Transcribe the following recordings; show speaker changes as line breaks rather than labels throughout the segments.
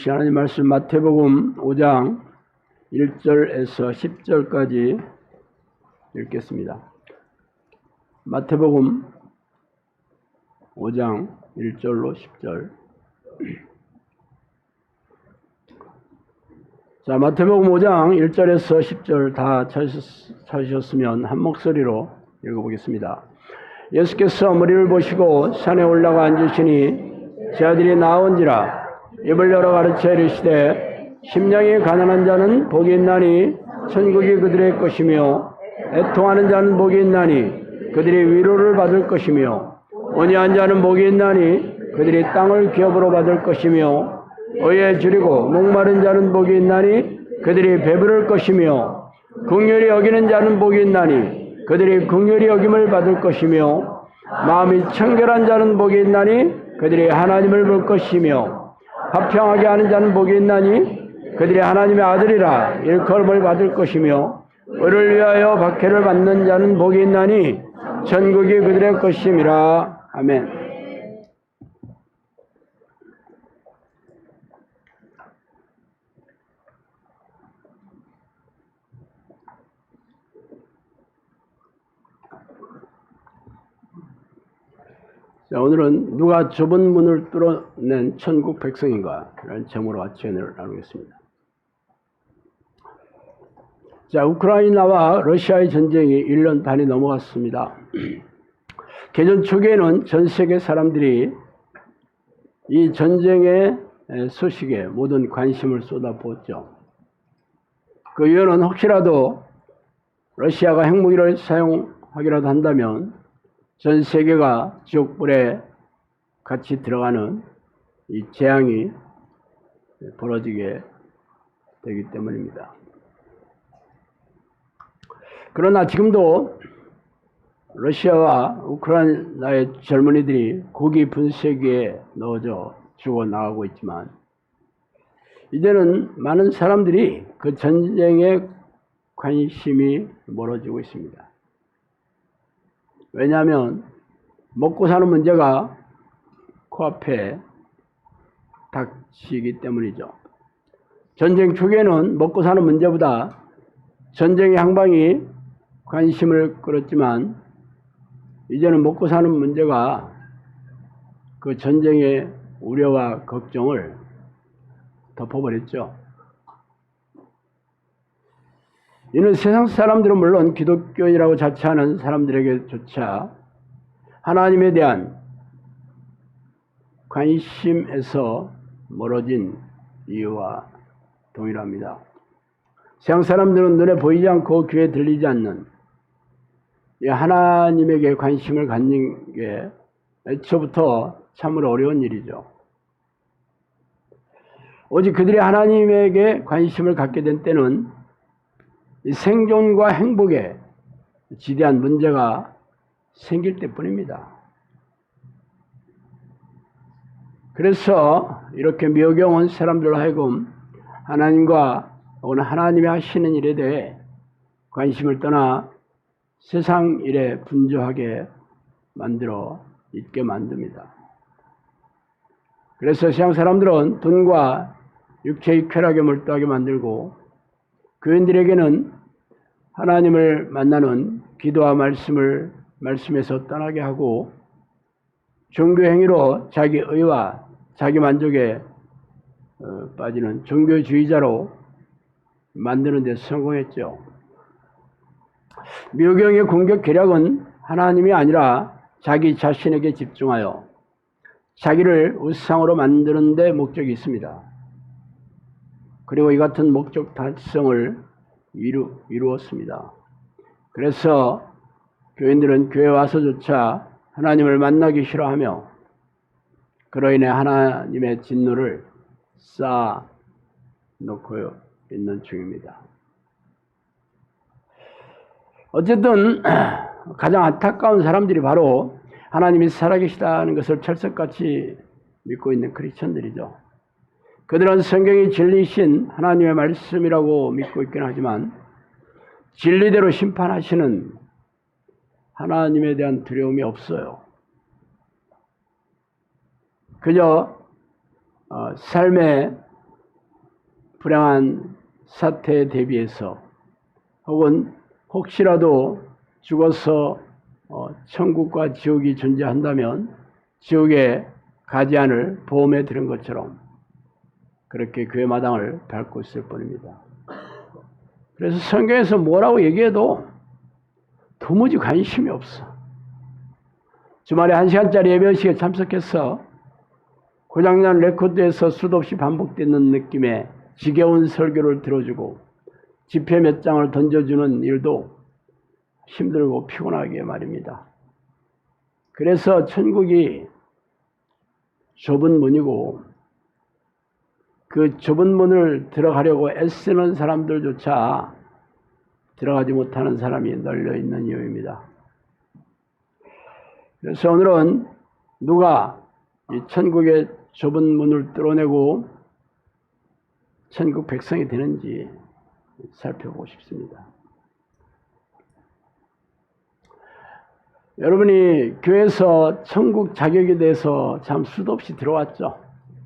하나님 말씀 마태복음 5장 1절에서 10절까지 읽겠습니다. 마태복음 5장 1절로 10절. 자, 마태복음 5장 1절에서 10절 다 찾으셨으면 한 목소리로 읽어보겠습니다. 예수께서 머리를 보시고 산에 올라가 앉으시니 제 아들이 나온지라 입을 열어 가르쳐 이르시되 심령이 가난한 자는 복이 있나니 천국이 그들의 것이며 애통하는 자는 복이 있나니 그들이 위로를 받을 것이며 온유한 자는 복이 있나니 그들이 땅을 기업으로 받을 것이며 의에 줄이고 목마른 자는 복이 있나니 그들이 배부를 것이며 긍휼히 여기는 자는 복이 있나니 그들이 긍휼히 여김을 받을 것이며 마음이 청결한 자는 복이 있나니 그들이 하나님을 볼 것이며 화평하게 하는 자는 복이 있나니 그들이 하나님의 아들이라 일컬음을 받을 것이며 의를 위하여 박해를 받는 자는 복이 있나니 천국이 그들의 것임이라. 아멘. 자, 오늘은 누가 좁은 문을 뚫어낸 천국 백성인가? 라는 제목으로 아침을 나누겠습니다. 자, 우크라이나와 러시아의 전쟁이 1년 반이 넘어갔습니다. 개전 초기에는 전 세계 사람들이 이 전쟁의 소식에 모든 관심을 쏟아부었죠. 그 이유는 혹시라도 러시아가 핵무기를 사용하기라도 한다면 전 세계가 지옥불에 같이 들어가는 이 재앙이 벌어지게 되기 때문입니다. 그러나 지금도 러시아와 우크라이나의 젊은이들이 고기 분쇄기에 넣어져 죽어나가고 있지만 이제는 많은 사람들이 그 전쟁에 관심이 멀어지고 있습니다. 왜냐하면 먹고 사는 문제가 코앞에 닥치기 때문이죠. 전쟁 초기에는 먹고 사는 문제보다 전쟁의 향방이 관심을 끌었지만 이제는 먹고 사는 문제가 그 전쟁의 우려와 걱정을 덮어버렸죠. 이는 세상 사람들은 물론 기독교인이라고 자처하는 사람들에게조차 하나님에 대한 관심에서 멀어진 이유와 동일합니다. 세상 사람들은 눈에 보이지 않고 귀에 들리지 않는 이 하나님에게 관심을 갖는 게 애초부터 참으로 어려운 일이죠. 오직 그들이 하나님에게 관심을 갖게 된 때는 이 생존과 행복에 지대한 문제가 생길 때뿐입니다. 그래서 이렇게 미혹여온 사람들로 하여금 하나님과 오늘 하나님이 하시는 일에 대해 관심을 떠나 세상 일에 분주하게 만들어 있게 만듭니다. 그래서 세상 사람들은 돈과 육체의 쾌락에 몰두하게 만들고 교인들에게는 하나님을 만나는 기도와 말씀에서 떠나게 하고 종교 행위로 자기 의와 자기 만족에 빠지는 종교주의자로 만드는 데 성공했죠. 미혹영의 공격 계략은 하나님이 아니라 자기 자신에게 집중하여 자기를 우상으로 만드는 데 목적이 있습니다. 그리고 이 같은 목적 달성을 이루었습니다. 그래서 교인들은 교회 와서조차 하나님을 만나기 싫어하며 그로 인해 하나님의 진노를 쌓아놓고 있는 중입니다. 어쨌든 가장 안타까운 사람들이 바로 하나님이 살아계시다는 것을 철석같이 믿고 있는 크리스천들이죠. 그들은 성경이 진리신 하나님의 말씀이라고 믿고 있긴 하지만 진리대로 심판하시는 하나님에 대한 두려움이 없어요. 그저 삶의 불행한 사태에 대비해서 혹은 혹시라도 죽어서 천국과 지옥이 존재한다면 지옥에 가지 않을 보험에 들은 것처럼 그렇게 교회 마당을 밟고 있을 뿐입니다. 그래서 성경에서 뭐라고 얘기해도 도무지 관심이 없어. 주말에 1시간짜리 예배식에 참석해서 고장난 레코드에서 수도 없이 반복되는 느낌의 지겨운 설교를 들어주고 지폐 몇 장을 던져주는 일도 힘들고 피곤하게 말입니다. 그래서 천국이 좁은 문이고 그 좁은 문을 들어가려고 애쓰는 사람들조차 들어가지 못하는 사람이 널려 있는 이유입니다. 그래서 오늘은 누가 이 천국의 좁은 문을 뚫어내고 천국 백성이 되는지 살펴보고 싶습니다. 여러분이 교회에서 천국 자격에 대해서 참 수도 없이 들어왔죠.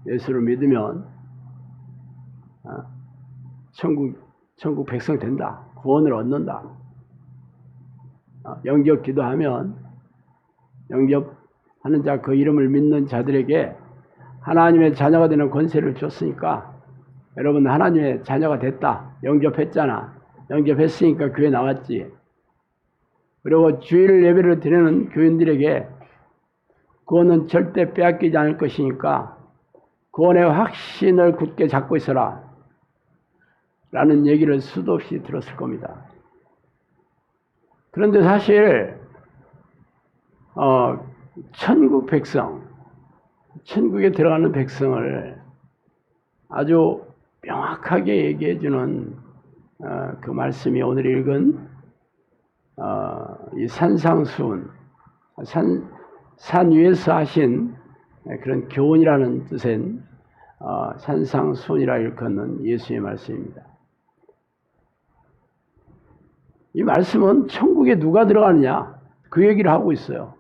예수를 믿으면 천국 백성 된다. 구원을 얻는다. 영접 기도하면 영접하는 자 그 이름을 믿는 자들에게 하나님의 자녀가 되는 권세를 줬으니까 여러분 하나님의 자녀가 됐다. 영접했잖아. 영접했으니까 교회 나왔지. 그리고 주일 예배를 드리는 교인들에게 구원은 절대 빼앗기지 않을 것이니까 구원의 확신을 굳게 잡고 있어라. 라는 얘기를 수도 없이 들었을 겁니다. 그런데 사실 천국 백성, 천국에 들어가는 백성을 아주 명확하게 얘기해 주는 그 말씀이 오늘 읽은 이 산상수훈, 산 위에서 하신 그런 교훈이라는 뜻의 산상수훈이라 일컫는 예수의 말씀입니다. 이 말씀은 천국에 누가 들어가느냐 그 얘기를 하고 있어요.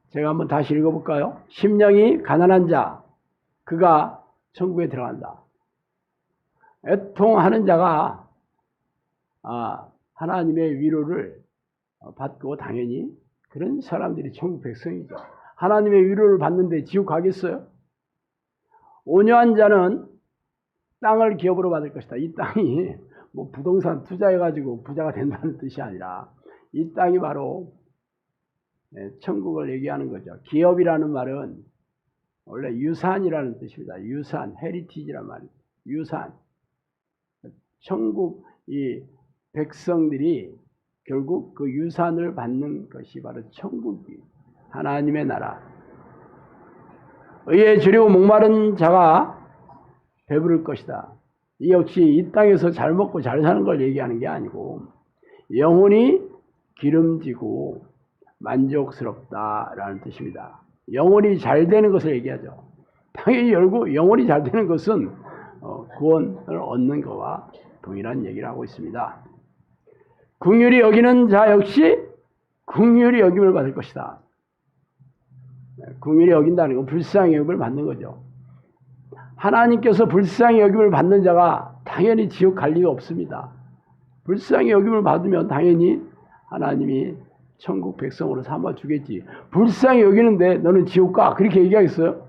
제가 한번 다시 읽어볼까요? 심령이 가난한 자 그가 천국에 들어간다. 애통하는 자가 하나님의 위로를 받고 당연히 그런 사람들이 천국 백성이죠. 하나님의 위로를 받는데 지옥 가겠어요? 온유한 자는 땅을 기업으로 받을 것이다. 이 땅이 뭐 부동산 투자해가지고 부자가 된다는 뜻이 아니라 이 땅이 바로 천국을 얘기하는 거죠. 기업이라는 말은 원래 유산이라는 뜻입니다. 유산, 헤리티지란 말이에요. 유산. 천국 이 백성들이 결국 그 유산을 받는 것이 바로 천국이 하나님의 나라. 의에 주리고 목마른 자가 배부를 것이다. 이 역시 이 땅에서 잘 먹고 잘 사는 걸 얘기하는 게 아니고 영혼이 기름지고 만족스럽다라는 뜻입니다. 영혼이 잘 되는 것을 얘기하죠. 당연히 영혼이 잘 되는 것은 구원을 얻는 것과 동일한 얘기를 하고 있습니다. 긍휼히 여기는 자 역시 긍휼히 여김을 받을 것이다. 긍휼히 여긴다는 건 불쌍히 여김을 받는 거죠. 하나님께서 불쌍히 여김을 받는 자가 당연히 지옥 갈 리가 없습니다. 불쌍히 여김을 받으면 당연히 하나님이 천국 백성으로 삼아 주겠지. 불쌍히 여기는데 너는 지옥 가. 그렇게 얘기하겠어요?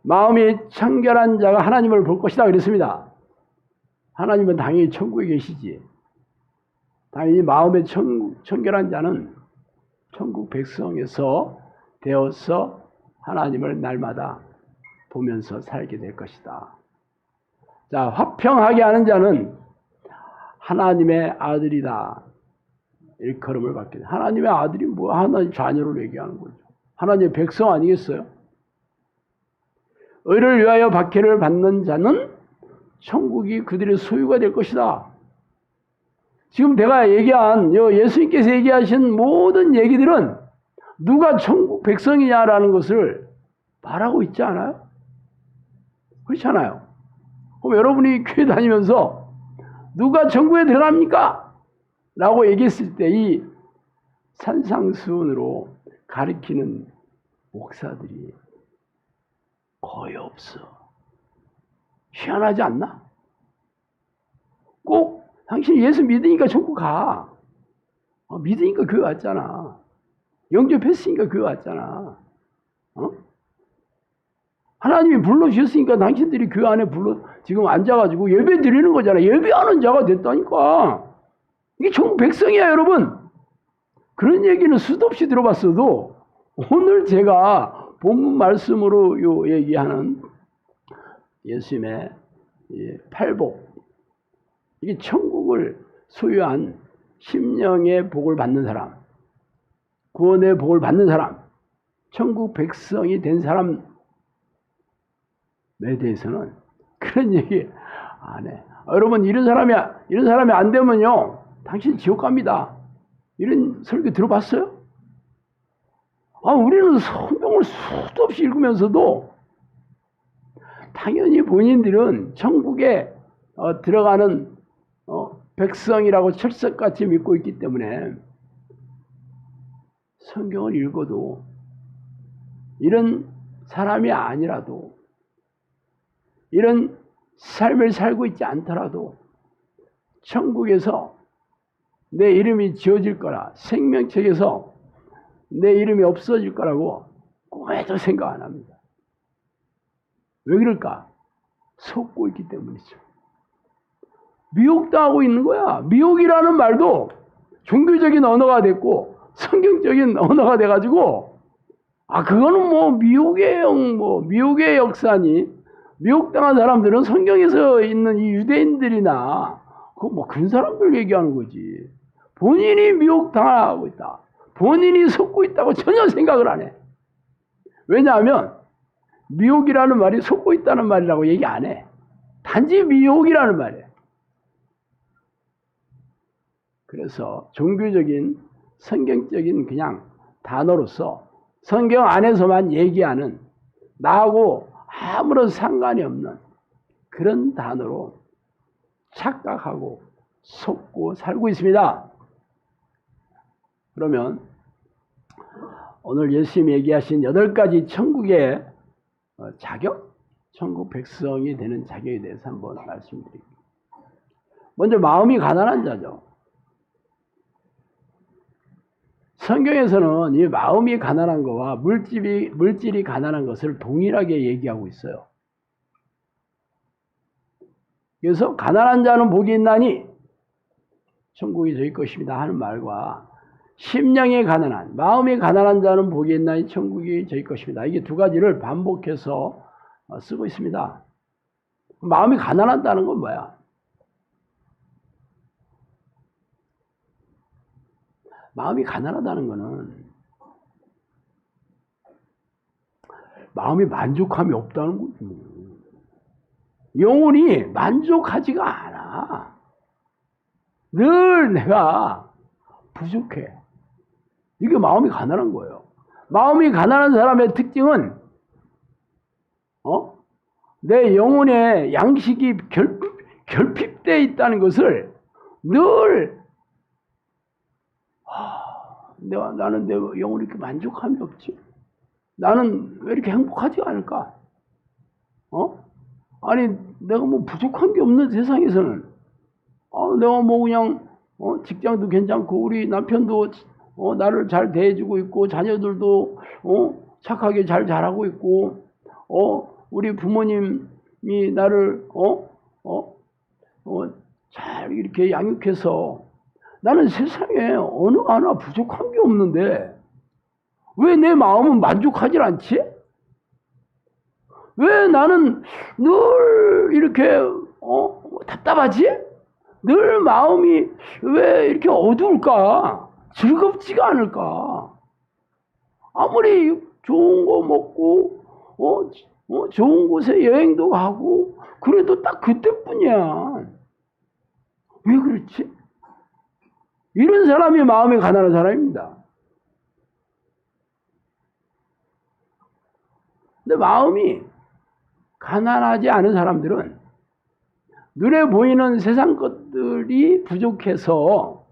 마음이 청결한 자가 하나님을 볼 것이다 그랬습니다. 하나님은 당연히 천국에 계시지. 당연히 마음의 청결한 자는 천국 백성에서 되어서 하나님을 날마다 보면서 살게 될 것이다. 자, 화평하게 하는 자는 하나님의 아들이다. 일컬음을 받게 돼. 하나님의 아들이 뭐 하나님 자녀를 얘기하는 거죠. 하나님의 백성 아니겠어요? 의를 위하여 박해를 받는 자는 천국이 그들의 소유가 될 것이다. 지금 내가 얘기한 예수님께서 얘기하신 모든 얘기들은 누가 천국 백성이냐라는 것을 말하고 있지 않아요? 그렇잖아요. 그럼 여러분이 교회 다니면서 누가 천국에 들어갑니까? 라고 얘기했을 때 이 산상수훈으로 가리키는 목사들이 거의 없어. 희한하지 않나? 꼭 당신이 예수 믿으니까 천국 가. 믿으니까 교회 왔잖아. 영접했으니까 교회 왔잖아. 하나님이 불러주셨으니까 당신들이 교회 안에 지금 앉아가지고 예배 드리는 거잖아. 예배하는 자가 됐다니까. 이게 천국 백성이야, 여러분. 그런 얘기는 수도 없이 들어봤어도 오늘 제가 본문 말씀으로 얘기하는 예수님의 팔복, 이게 천국을 소유한 심령의 복을 받는 사람, 구원의 복을 받는 사람, 천국 백성이 된 사람에 대해서는 그런 얘기 안 해. 여러분, 이런 사람이 안 되면요, 당신 지옥 갑니다. 이런 설교 들어봤어요? 우리는 성경을 수도 없이 읽으면서도 당연히 본인들은 천국에 들어가는 백성이라고 철석같이 믿고 있기 때문에 성경을 읽어도 이런 사람이 아니라도 이런 삶을 살고 있지 않더라도 천국에서 내 이름이 지어질 거라, 생명책에서 내 이름이 없어질 거라고 꿈에도 생각 안 합니다. 왜 그럴까? 속고 있기 때문이죠. 미혹당하고 있는 거야. 미혹이라는 말도 종교적인 언어가 됐고 성경적인 언어가 돼가지고 그거는 뭐 미혹의 역사니, 미혹당한 사람들은 성경에서 있는 이 유대인들이나 그런 사람들 얘기하는 거지. 본인이 미혹당하고 있다, 본인이 속고 있다고 전혀 생각을 안 해. 왜냐하면 미혹이라는 말이 속고 있다는 말이라고 얘기 안 해. 단지 미혹이라는 말이에요. 그래서 종교적인 성경적인 그냥 단어로서 성경 안에서만 얘기하는, 나하고 아무런 상관이 없는 그런 단어로 착각하고 속고 살고 있습니다. 그러면 오늘 예수님이 얘기하신 8가지 천국의 자격, 천국 백성이 되는 자격에 대해서 한번 말씀드릴게요. 먼저 마음이 가난한 자죠. 성경에서는 이 마음이 가난한 것과 물질이 가난한 것을 동일하게 얘기하고 있어요. 그래서 가난한 자는 복이 있나니 천국이 저희 것입니다 하는 말과 심령이 가난한, 마음이 가난한 자는 복이 있나니 천국이 저희 것입니다. 이게 두 가지를 반복해서 쓰고 있습니다. 마음이 가난하다는 건 뭐야? 마음이 가난하다는 거는 마음이 만족함이 없다는 거지. 영혼이 만족하지가 않아. 늘 내가 부족해. 이게 마음이 가난한 거예요. 마음이 가난한 사람의 특징은 내 영혼의 양식이 결핍되어 있다는 것을 늘 나는 내 영혼이 이렇게 만족함이 없지. 나는 왜 이렇게 행복하지 않을까? 아니 내가 뭐 부족한 게 없는 세상에서는 내가 뭐 그냥 직장도 괜찮고 우리 남편도 나를 잘 대해주고 있고 자녀들도 착하게 잘 자라고 있고 우리 부모님이 나를 잘 이렇게 양육해서 나는 세상에 어느 하나 부족한 게 없는데 왜 내 마음은 만족하지 않지? 왜 나는 늘 이렇게 답답하지? 늘 마음이 왜 이렇게 어두울까? 즐겁지가 않을까? 아무리 좋은 거 먹고 좋은 곳에 여행도 가고 그래도 딱 그때뿐이야. 왜 그렇지? 이런 사람이 마음이 가난한 사람입니다. 근데 마음이 가난하지 않은 사람들은 눈에 보이는 세상 것들이 부족해서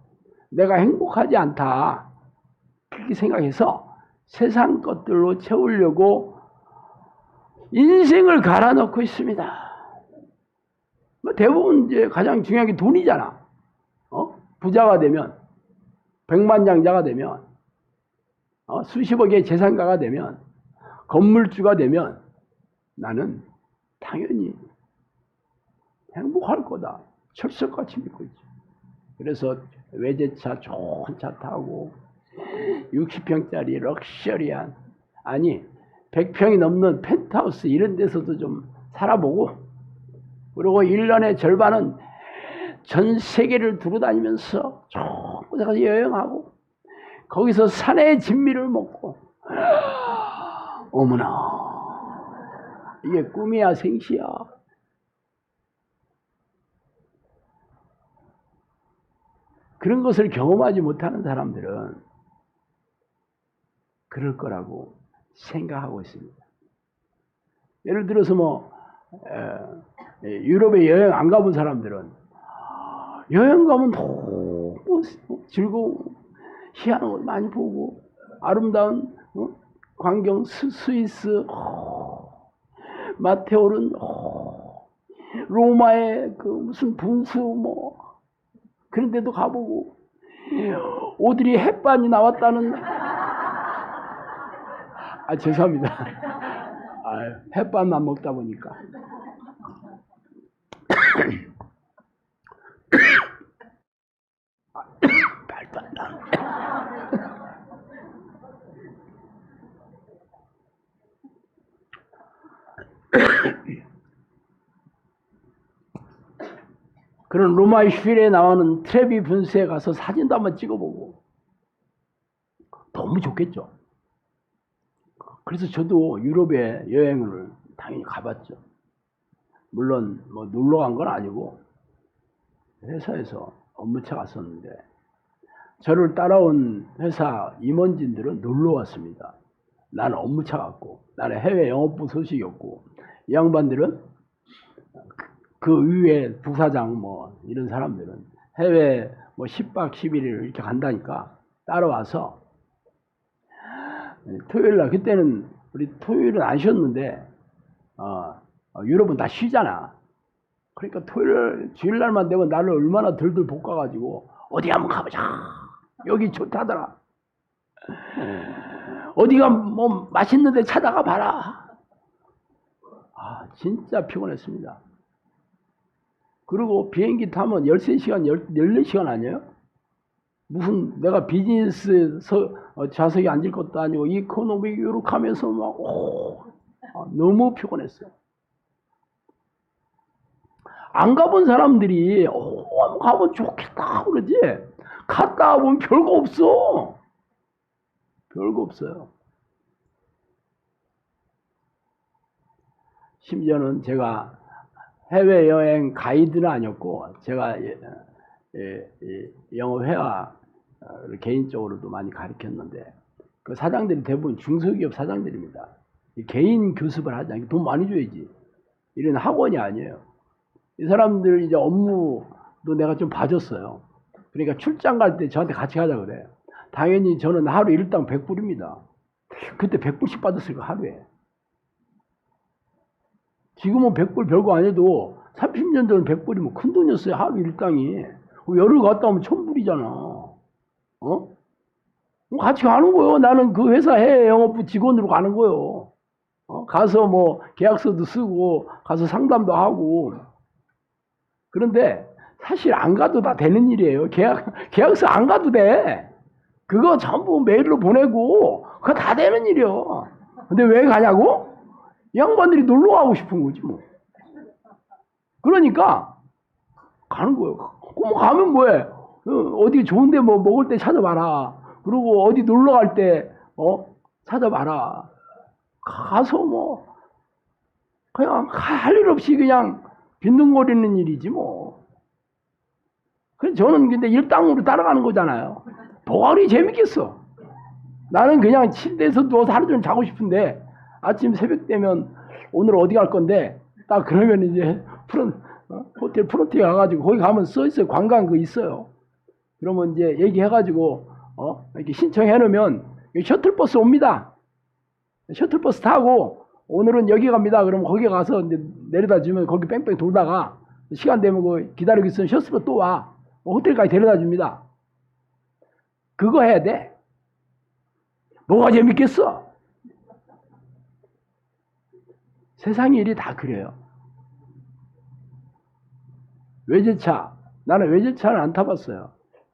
내가 행복하지 않다. 그렇게 생각해서 세상 것들로 채우려고 인생을 갈아넣고 있습니다. 대부분 이제 가장 중요한 게 돈이잖아. 부자가 되면, 백만장자가 되면, 수십억의 재산가가 되면, 건물주가 되면 나는 당연히 행복할 거다. 철석같이 믿고 있죠. 그래서 외제차 좋은 차 타고 60평짜리 럭셔리한, 아니 100평이 넘는 펜트하우스 이런 데서도 좀 살아보고, 그리고 1년의 절반은 전 세계를 두루다니면서 좋은 곳에 가서 여행하고 거기서 산의 진미를 먹고, 어머나 이게 꿈이야 생시야. 그런 것을 경험하지 못하는 사람들은 그럴 거라고 생각하고 있습니다. 예를 들어서 유럽에 여행 안 가본 사람들은 여행 가면 너무 즐거운 희한한 것 많이 보고 아름다운 광경, 스위스, 마테오른, 로마의 그 무슨 분수 그런 데도 가보고, 오드리 햇반이 나왔다는, 죄송합니다. 햇반만 먹다 보니까. 말도 안 나오네. 그런 로마의 휠에 나오는 트레비 분수에 가서 사진도 한번 찍어보고 너무 좋겠죠. 그래서 저도 유럽에 여행을 당연히 가봤죠. 물론 놀러 간 건 아니고 회사에서 업무차 갔었는데 저를 따라온 회사 임원진들은 놀러 왔습니다. 나는 업무차 갔고, 나는 해외 영업부 소식이었고, 이 양반들은 그 위에 부사장 이런 사람들은 해외 10박 11일 이렇게 간다니까 따라와서 토요일날, 그때는 우리 토요일은 안 쉬었는데 유럽은 다 쉬잖아. 그러니까 토요일 주일날만 되면 나를 얼마나 들들 볶아가지고 어디 한번 가보자. 여기 좋다더라. 어디가 맛있는 데 찾아가 봐라. 진짜 피곤했습니다. 그리고 비행기 타면 13시간, 14시간 아니에요? 무슨 내가 비즈니스 좌석에 앉을 것도 아니고 이코노미 이렇게 하면서 너무 피곤했어요. 안 가본 사람들이 가면 좋겠다 그러지, 갔다 보면 별거 없어. 별거 없어요. 심지어는 제가 해외여행 가이드는 아니었고, 제가 영어회화 개인적으로도 많이 가르쳤는데, 그 사장들이 대부분 중소기업 사장들입니다. 개인 교습을 하지, 돈 많이 줘야지. 이런 학원이 아니에요. 이 사람들 이제 업무도 내가 좀 봐줬어요. 그러니까 출장 갈 때 저한테 같이 가자 그래. 당연히 저는 하루 일당 100불입니다. 그때 100불씩 받았을 거 하루에. 지금은 100불 별거 안 해도 30년 전에 100불이면 큰 돈이었어요. 하루 일당이. 열흘 갔다 오면 1000불이잖아. 같이 가는 거요. 나는 그 회사 해외 영업부 직원으로 가는 거요. 가서 계약서도 쓰고 가서 상담도 하고. 그런데 사실 안 가도 다 되는 일이에요. 계약서 안 가도 돼. 그거 전부 메일로 보내고 그거 다 되는 일이요. 근데 왜 가냐고? 이 양반들이 놀러 가고 싶은 거지 뭐. 그러니까 가는 거예요. 그럼 가면 뭐해? 어디 좋은데 뭐 먹을 때 찾아봐라. 그리고 어디 놀러 갈 때 찾아봐라. 가서 뭐 그냥 할 일 없이 그냥 빈둥거리는 일이지 뭐. 그래서 저는 근데 일당으로 따라가는 거잖아요. 뭐가 그리 재밌겠어. 나는 그냥 침대에서 누워서 하루 종일 자고 싶은데 아침 새벽 되면 오늘 어디 갈 건데 딱 그러면 이제 호텔 프론트에 가가지고 거기 가면 써 있어요. 관광 그 있어요. 그러면 이제 얘기해가지고 이렇게 신청해 놓으면 셔틀버스 옵니다. 셔틀버스 타고 오늘은 여기 갑니다. 그러면 거기 가서 이제 내려다 주면 거기 뺑뺑 돌다가 시간 되면 그 기다리고 있으면 셔틀버스 또 와. 호텔까지 데려다 줍니다. 그거 해야 돼. 뭐가 재밌겠어? 세상 일이 다 그래요. 외제차. 나는 외제차는 안 타봤어요.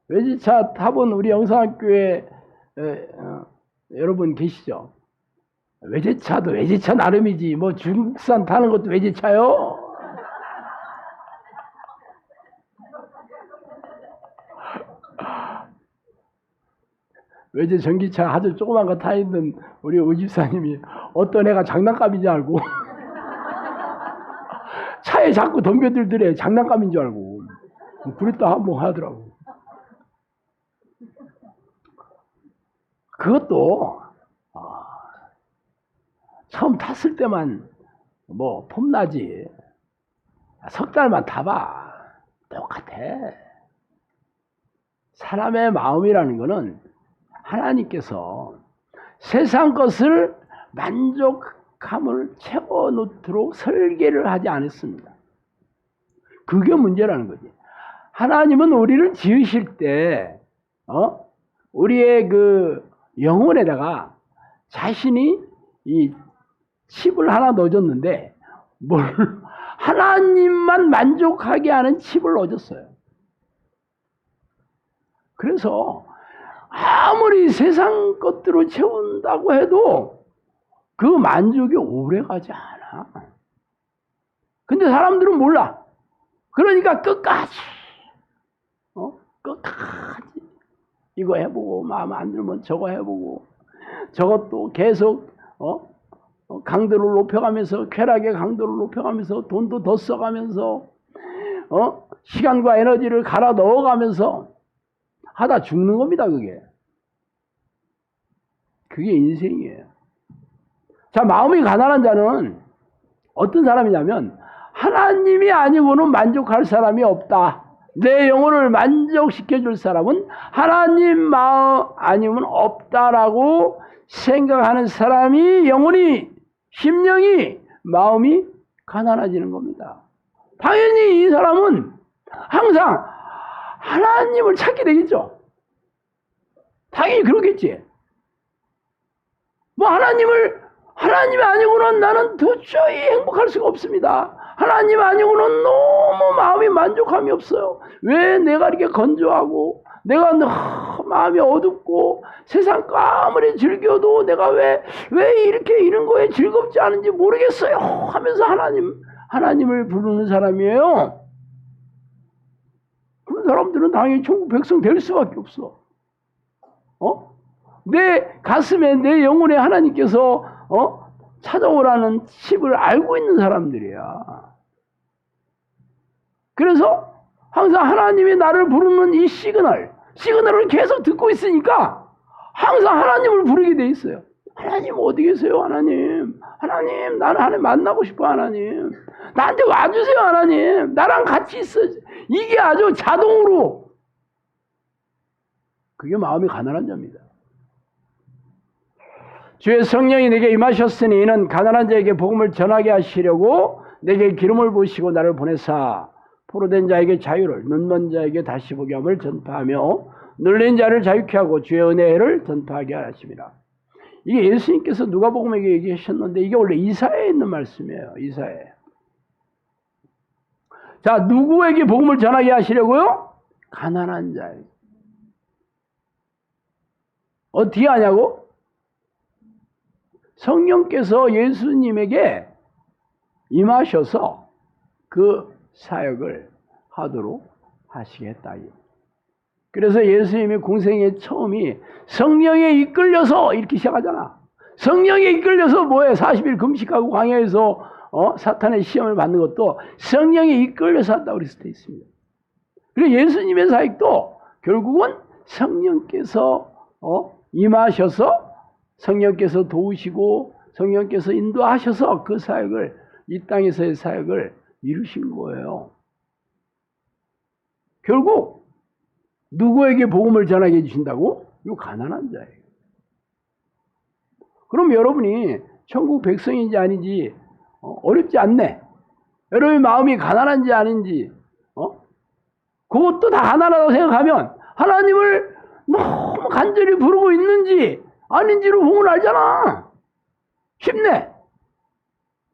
외제차 타본 우리 영상학교에 여러분 계시죠? 외제차도 외제차 나름이지. 뭐 중국산 타는 것도 외제차요. 외제 전기차 아주 조그만 거 타 있는 우리 오집사님이 어떤 애가 장난감인 줄 알고 차에 자꾸 덤벼들더래. 장난감인 줄 알고 그랬다 한번 하더라고. 그것도 처음 탔을 때만 뭐 폼나지. 석 달만 타봐. 똑같아. 사람의 마음이라는 거는 하나님께서 세상 것을 만족함을 채워놓도록 설계를 하지 않았습니다. 그게 문제라는 거지. 하나님은 우리를 지으실 때 우리의 그 영혼에다가 자신이 이 칩을 하나 넣어줬는데 하나님만 만족하게 하는 칩을 넣어줬어요. 그래서 아무리 세상 것들을 채운다고 해도 그 만족이 오래가지 않아. 근데 사람들은 몰라. 그러니까 끝까지 이거 해보고 마음 안 들면 저거 해보고 저것도 계속 강도를 높여가면서 쾌락의 강도를 높여가면서 돈도 더 써가면서 시간과 에너지를 갈아 넣어가면서 하다 죽는 겁니다. 그게 인생이에요. 자, 마음이 가난한 자는 어떤 사람이냐면 하나님이 아니고는 만족할 사람이 없다. 내 영혼을 만족시켜줄 사람은 하나님 마음 아니면 없다라고 생각하는 사람이 영혼이, 심령이, 마음이 가난해지는 겁니다. 당연히 이 사람은 항상 하나님을 찾게 되겠죠. 당연히 그러겠지. 뭐 하나님이 아니고는 나는 도저히 행복할 수가 없습니다. 하나님 아니고는 너무 마음이 만족함이 없어요. 왜 내가 이렇게 건조하고 내가 마음이 어둡고 세상 아무리 즐겨도 내가 왜 이렇게 이런 거에 즐겁지 않은지 모르겠어요 하면서 하나님을 부르는 사람이에요. 그런 사람들은 당연히 천국 백성 될 수밖에 없어. 내 가슴에 내 영혼에 하나님께서 찾아오라는 칩을 알고 있는 사람들이야. 그래서 항상 하나님이 나를 부르는 이 시그널을 계속 듣고 있으니까 항상 하나님을 부르게 돼 있어요. 하나님 어디 계세요? 하나님 나는 하나님 만나고 싶어. 하나님 나한테 와주세요. 하나님 나랑 같이 있어. 이게 아주 자동으로, 그게 마음이 가난한 자입니다. 주의 성령이 내게 임하셨으니 이는 가난한 자에게 복음을 전하게 하시려고 내게 기름을 부으시고 나를 보내사 포로된 자에게 자유를, 눈먼 자에게 다시 보게 함을 전파하며 눌린 자를 자유케 하고 주의 은혜를 전파하게 하십니다. 이게 예수님께서 누가복음에게 얘기하셨는데 이게 원래 이사야에 있는 말씀이에요. 이사야에. 자, 누구에게 복음을 전하게 하시려고요? 가난한 자에게. 어떻게 하냐고? 성령께서 예수님에게 임하셔서 그 사역을 하도록 하시겠다. 그래서 예수님의 공생의 처음이 성령에 이끌려서 이렇게 시작하잖아. 성령에 이끌려서 뭐해? 40일 금식하고 광야에서 사탄의 시험을 받는 것도 성령에 이끌려서 한다고 그랬을 때 있습니다. 그리고 예수님의 사역도 결국은 성령께서 임하셔서 성령께서 도우시고 성령께서 인도하셔서 그 사역을, 이 땅에서의 사역을 이루신 거예요. 결국 누구에게 복음을 전하게 해주신다고? 이 가난한 자예요. 그럼 여러분이 천국 백성인지 아닌지 어렵지 않네. 여러분의 마음이 가난한지 아닌지 그것도 다 가난하다고 생각하면 하나님을 너무 간절히 부르고 있는지 아닌지로 보면 알잖아. 쉽네.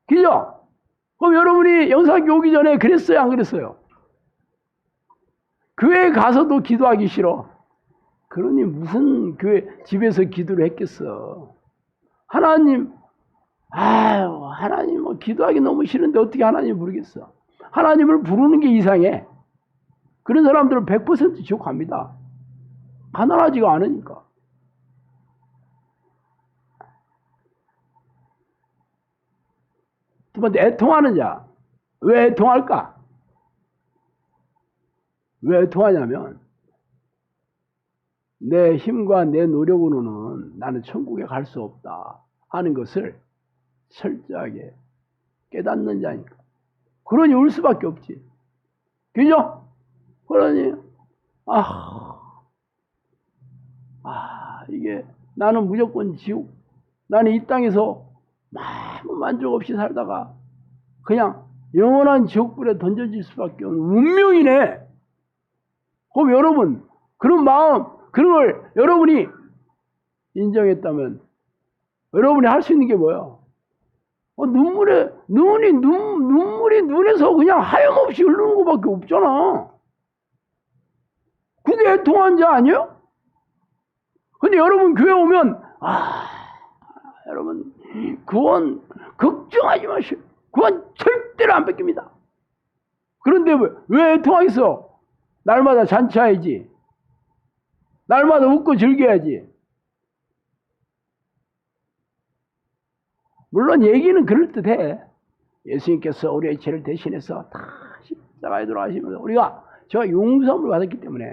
그죠? 그럼 여러분이 영사교 오기 전에 그랬어요? 안 그랬어요? 교회에 가서도 기도하기 싫어. 그러니 무슨 교회 집에서 기도를 했겠어. 하나님 하나님 기도하기 너무 싫은데 어떻게 하나님 부르겠어. 하나님을 부르는 게 이상해. 그런 사람들은 100% 지옥 갑니다. 가난하지가 않으니까. 두 번째, 애통하는 자. 왜 애통할까? 왜 애통하냐면 내 힘과 내 노력으로는 나는 천국에 갈 수 없다 하는 것을 철저하게 깨닫는 자니까. 그러니 울 수밖에 없지. 그죠? 그러니 이게 나는 무조건 지옥. 나는 이 땅에서 아무 만족 없이 살다가 그냥 영원한 지옥불에 던져질 수밖에 없는 운명이네. 그럼 여러분 그런 마음, 그런 걸 여러분이 인정했다면 여러분이 할 수 있는 게 뭐야? 눈물이 눈에서 그냥 하염없이 흐르는 것밖에 없잖아. 그게 애통한 자 아니에요? 근데 여러분 교회 오면 여러분 구원 걱정하지 마시오. 구원 절대로 안 뺏깁니다. 그런데 왜 애통하겠어? 날마다 잔치해야지. 날마다 웃고 즐겨야지. 물론 얘기는 그럴듯해. 예수님께서 우리의 죄를 대신해서 다 십자가에 돌아가시면서 우리가 저 용서함을 받았기 때문에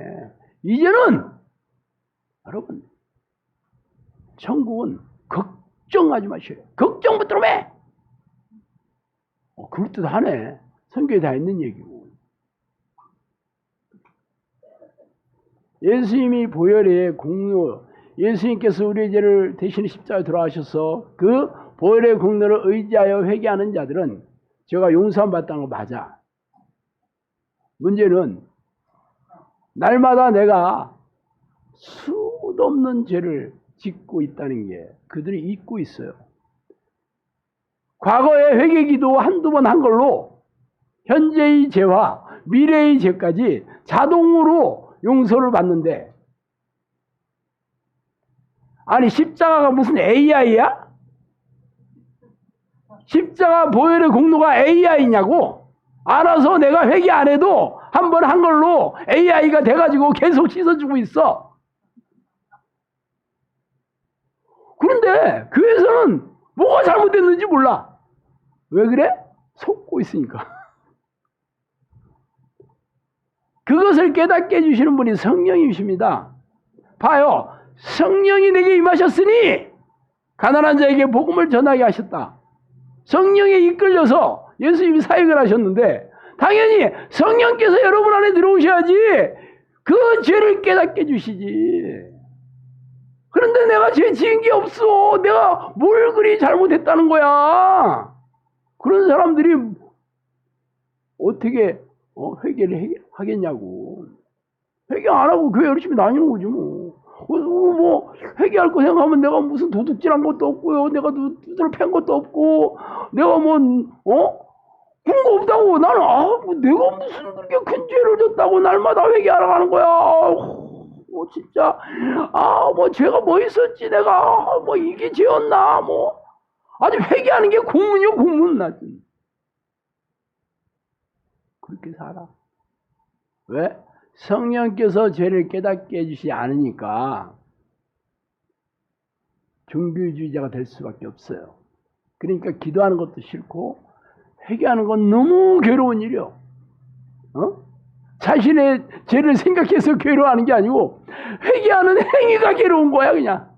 이제는 여러분 천국은 걱정하지 마셔요. 걱정부터 해. 그럴듯하네. 성경에 다 있는 얘기고. 예수님이 보혈의 공로, 예수님께서 우리의 죄를 대신 십자가에 돌아가셔서 그 보혈의 공로를 의지하여 회개하는 자들은 제가 용서함 받다는 거 맞아. 문제는 날마다 내가 수도 없는 죄를 짓고 있다는 게 그들이 잊고 있어요. 과거에 회개기도 한두 번 한 걸로 현재의 죄와 미래의 죄까지 자동으로 용서를 받는데, 아니 십자가가 무슨 AI야? 십자가 보혈의 공로가 AI냐고? 알아서 내가 회개 안 해도 한 번 한 걸로 AI가 돼가지고 계속 씻어주고 있어. 그런데 교회에서는 뭐가 잘못됐는지 몰라. 왜 그래? 속고 있으니까. 그것을 깨닫게 해주시는 분이 성령이십니다. 봐요. 성령이 내게 임하셨으니 가난한 자에게 복음을 전하게 하셨다. 성령에 이끌려서 예수님이 사역을 하셨는데 당연히 성령께서 여러분 안에 들어오셔야지 그 죄를 깨닫게 해주시지. 그런데 내가 죄 지은 게 없어. 내가 뭘 그리 잘못했다는 거야. 그런 사람들이 어떻게 회개를 하겠냐고. 회개 안 하고 교회 열심히 다니는 거지 뭐. 뭐 회개할 거 생각하면 내가 무슨 도둑질한 것도 없고요. 내가 두드러 팬 것도 없고, 내가 그런 거 없다고. 나는 뭐 내가 무슨 그렇게 큰 죄를 졌다고 날마다 회개하러 가는 거야. 뭐 진짜 뭐 죄가 뭐 있었지 내가 뭐 이게 죄였나 뭐 아주 회개하는 게 공문이요 공문. 나 그렇게 살아. 왜? 성령께서 죄를 깨닫게 해주시지 않으니까 종교주의자가 될 수밖에 없어요. 그러니까 기도하는 것도 싫고 회개하는 건 너무 괴로운 일이요. 자신의 죄를 생각해서 괴로워하는 게 아니고 회개하는 행위가 괴로운 거야 그냥.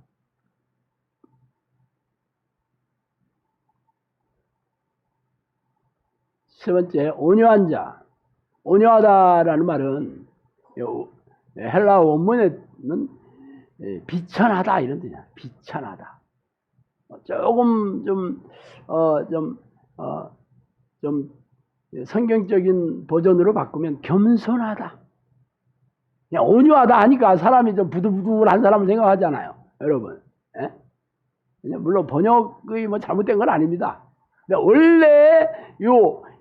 세 번째, 온유한 자. 온유하다라는 말은 헬라 원문에는 비천하다 이런 뜻이야. 비천하다. 조금 좀 성경적인 버전으로 바꾸면 겸손하다. 그냥 온유하다 하니까 사람이 좀 부들부들한 사람을 생각하잖아요, 여러분. 예? 물론 번역이 뭐 잘못된 건 아닙니다. 근데 원래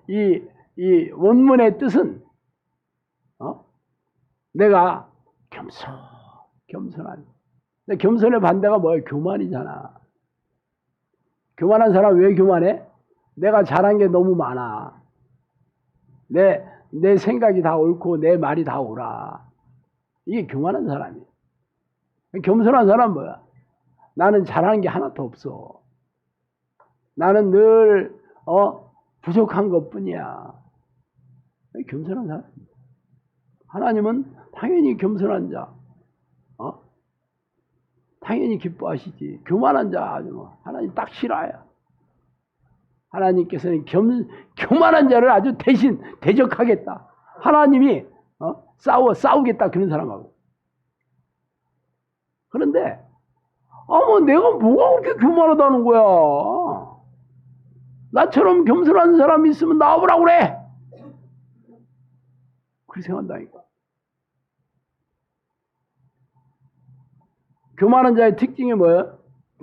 이 원문의 뜻은 내가 겸손한. 근데 겸손의 반대가 뭐예요? 교만이잖아. 교만한 사람 왜 교만해? 내가 잘한 게 너무 많아. 내 생각이 다 옳고 내 말이 다 옳아. 이게 교만한 사람이야. 겸손한 사람은 뭐야? 나는 잘하는 게 하나도 없어. 나는 늘 부족한 것뿐이야. 겸손한 사람. 하나님은 당연히 겸손한 자, 당연히 기뻐하시지. 교만한 자 하나님 딱 싫어요. 하나님께서는 교만한 자를 아주 대신 대적하겠다. 하나님이 싸우겠다 그런 사람하고. 그런데 뭐 내가 뭐가 그렇게 교만하다는 거야. 나처럼 겸손한 사람이 있으면 나와보라고 그래. 그렇게 생각한다니까. 교만한 자의 특징이 뭐예요?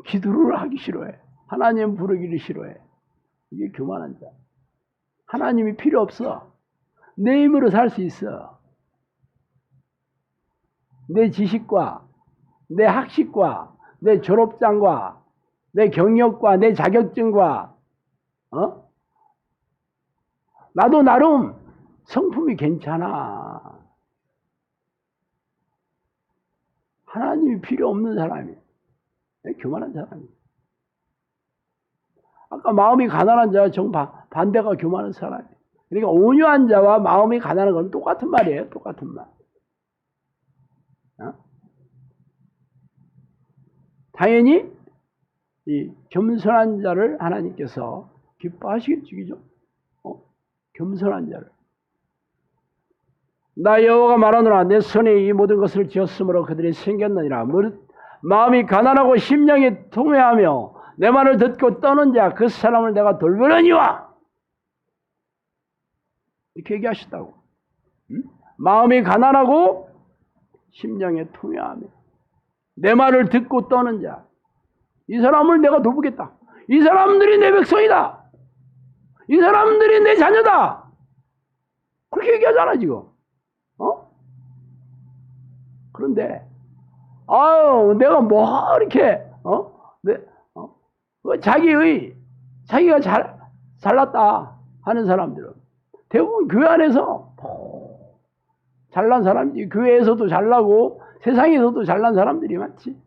기도를 하기 싫어해. 하나님 부르기를 싫어해. 이게 교만한 자. 하나님이 필요 없어. 내 힘으로 살 수 있어. 내 지식과 내 학식과 내 졸업장과 내 경력과 내 자격증과 나도 나름 성품이 괜찮아. 하나님이 필요 없는 사람이야. 교만한 사람이야. 아까 마음이 가난한 자와 정반대가 교만한 사람이에요. 그러니까 온유한 자와 마음이 가난한 건 똑같은 말이에요. 똑같은 말. 당연히 이 겸손한 자를 하나님께서 기뻐하시겠죠. 겸손한 자를. 나 여호와가 말하노라 내 손에 이 모든 것을 지었으므로 그들이 생겼느니라. 마음이 가난하고 심령이 통회하며 내 말을 듣고 떠는 자 그 사람을 내가 돌보려니와. 이렇게 얘기하셨다고. 마음이 가난하고 심령이 통회하며 내 말을 듣고 떠는 자. 이 사람을 내가 돌보겠다. 이 사람들이 내 백성이다. 이 사람들이 내 자녀다. 그렇게 얘기하잖아 지금. 그런데 내가 뭐 이렇게 자기가 잘났다 하는 사람들은 대부분 교회 안에서 잘난 사람이지. 교회에서도 잘나고 세상에서도 잘난 사람들이 많지.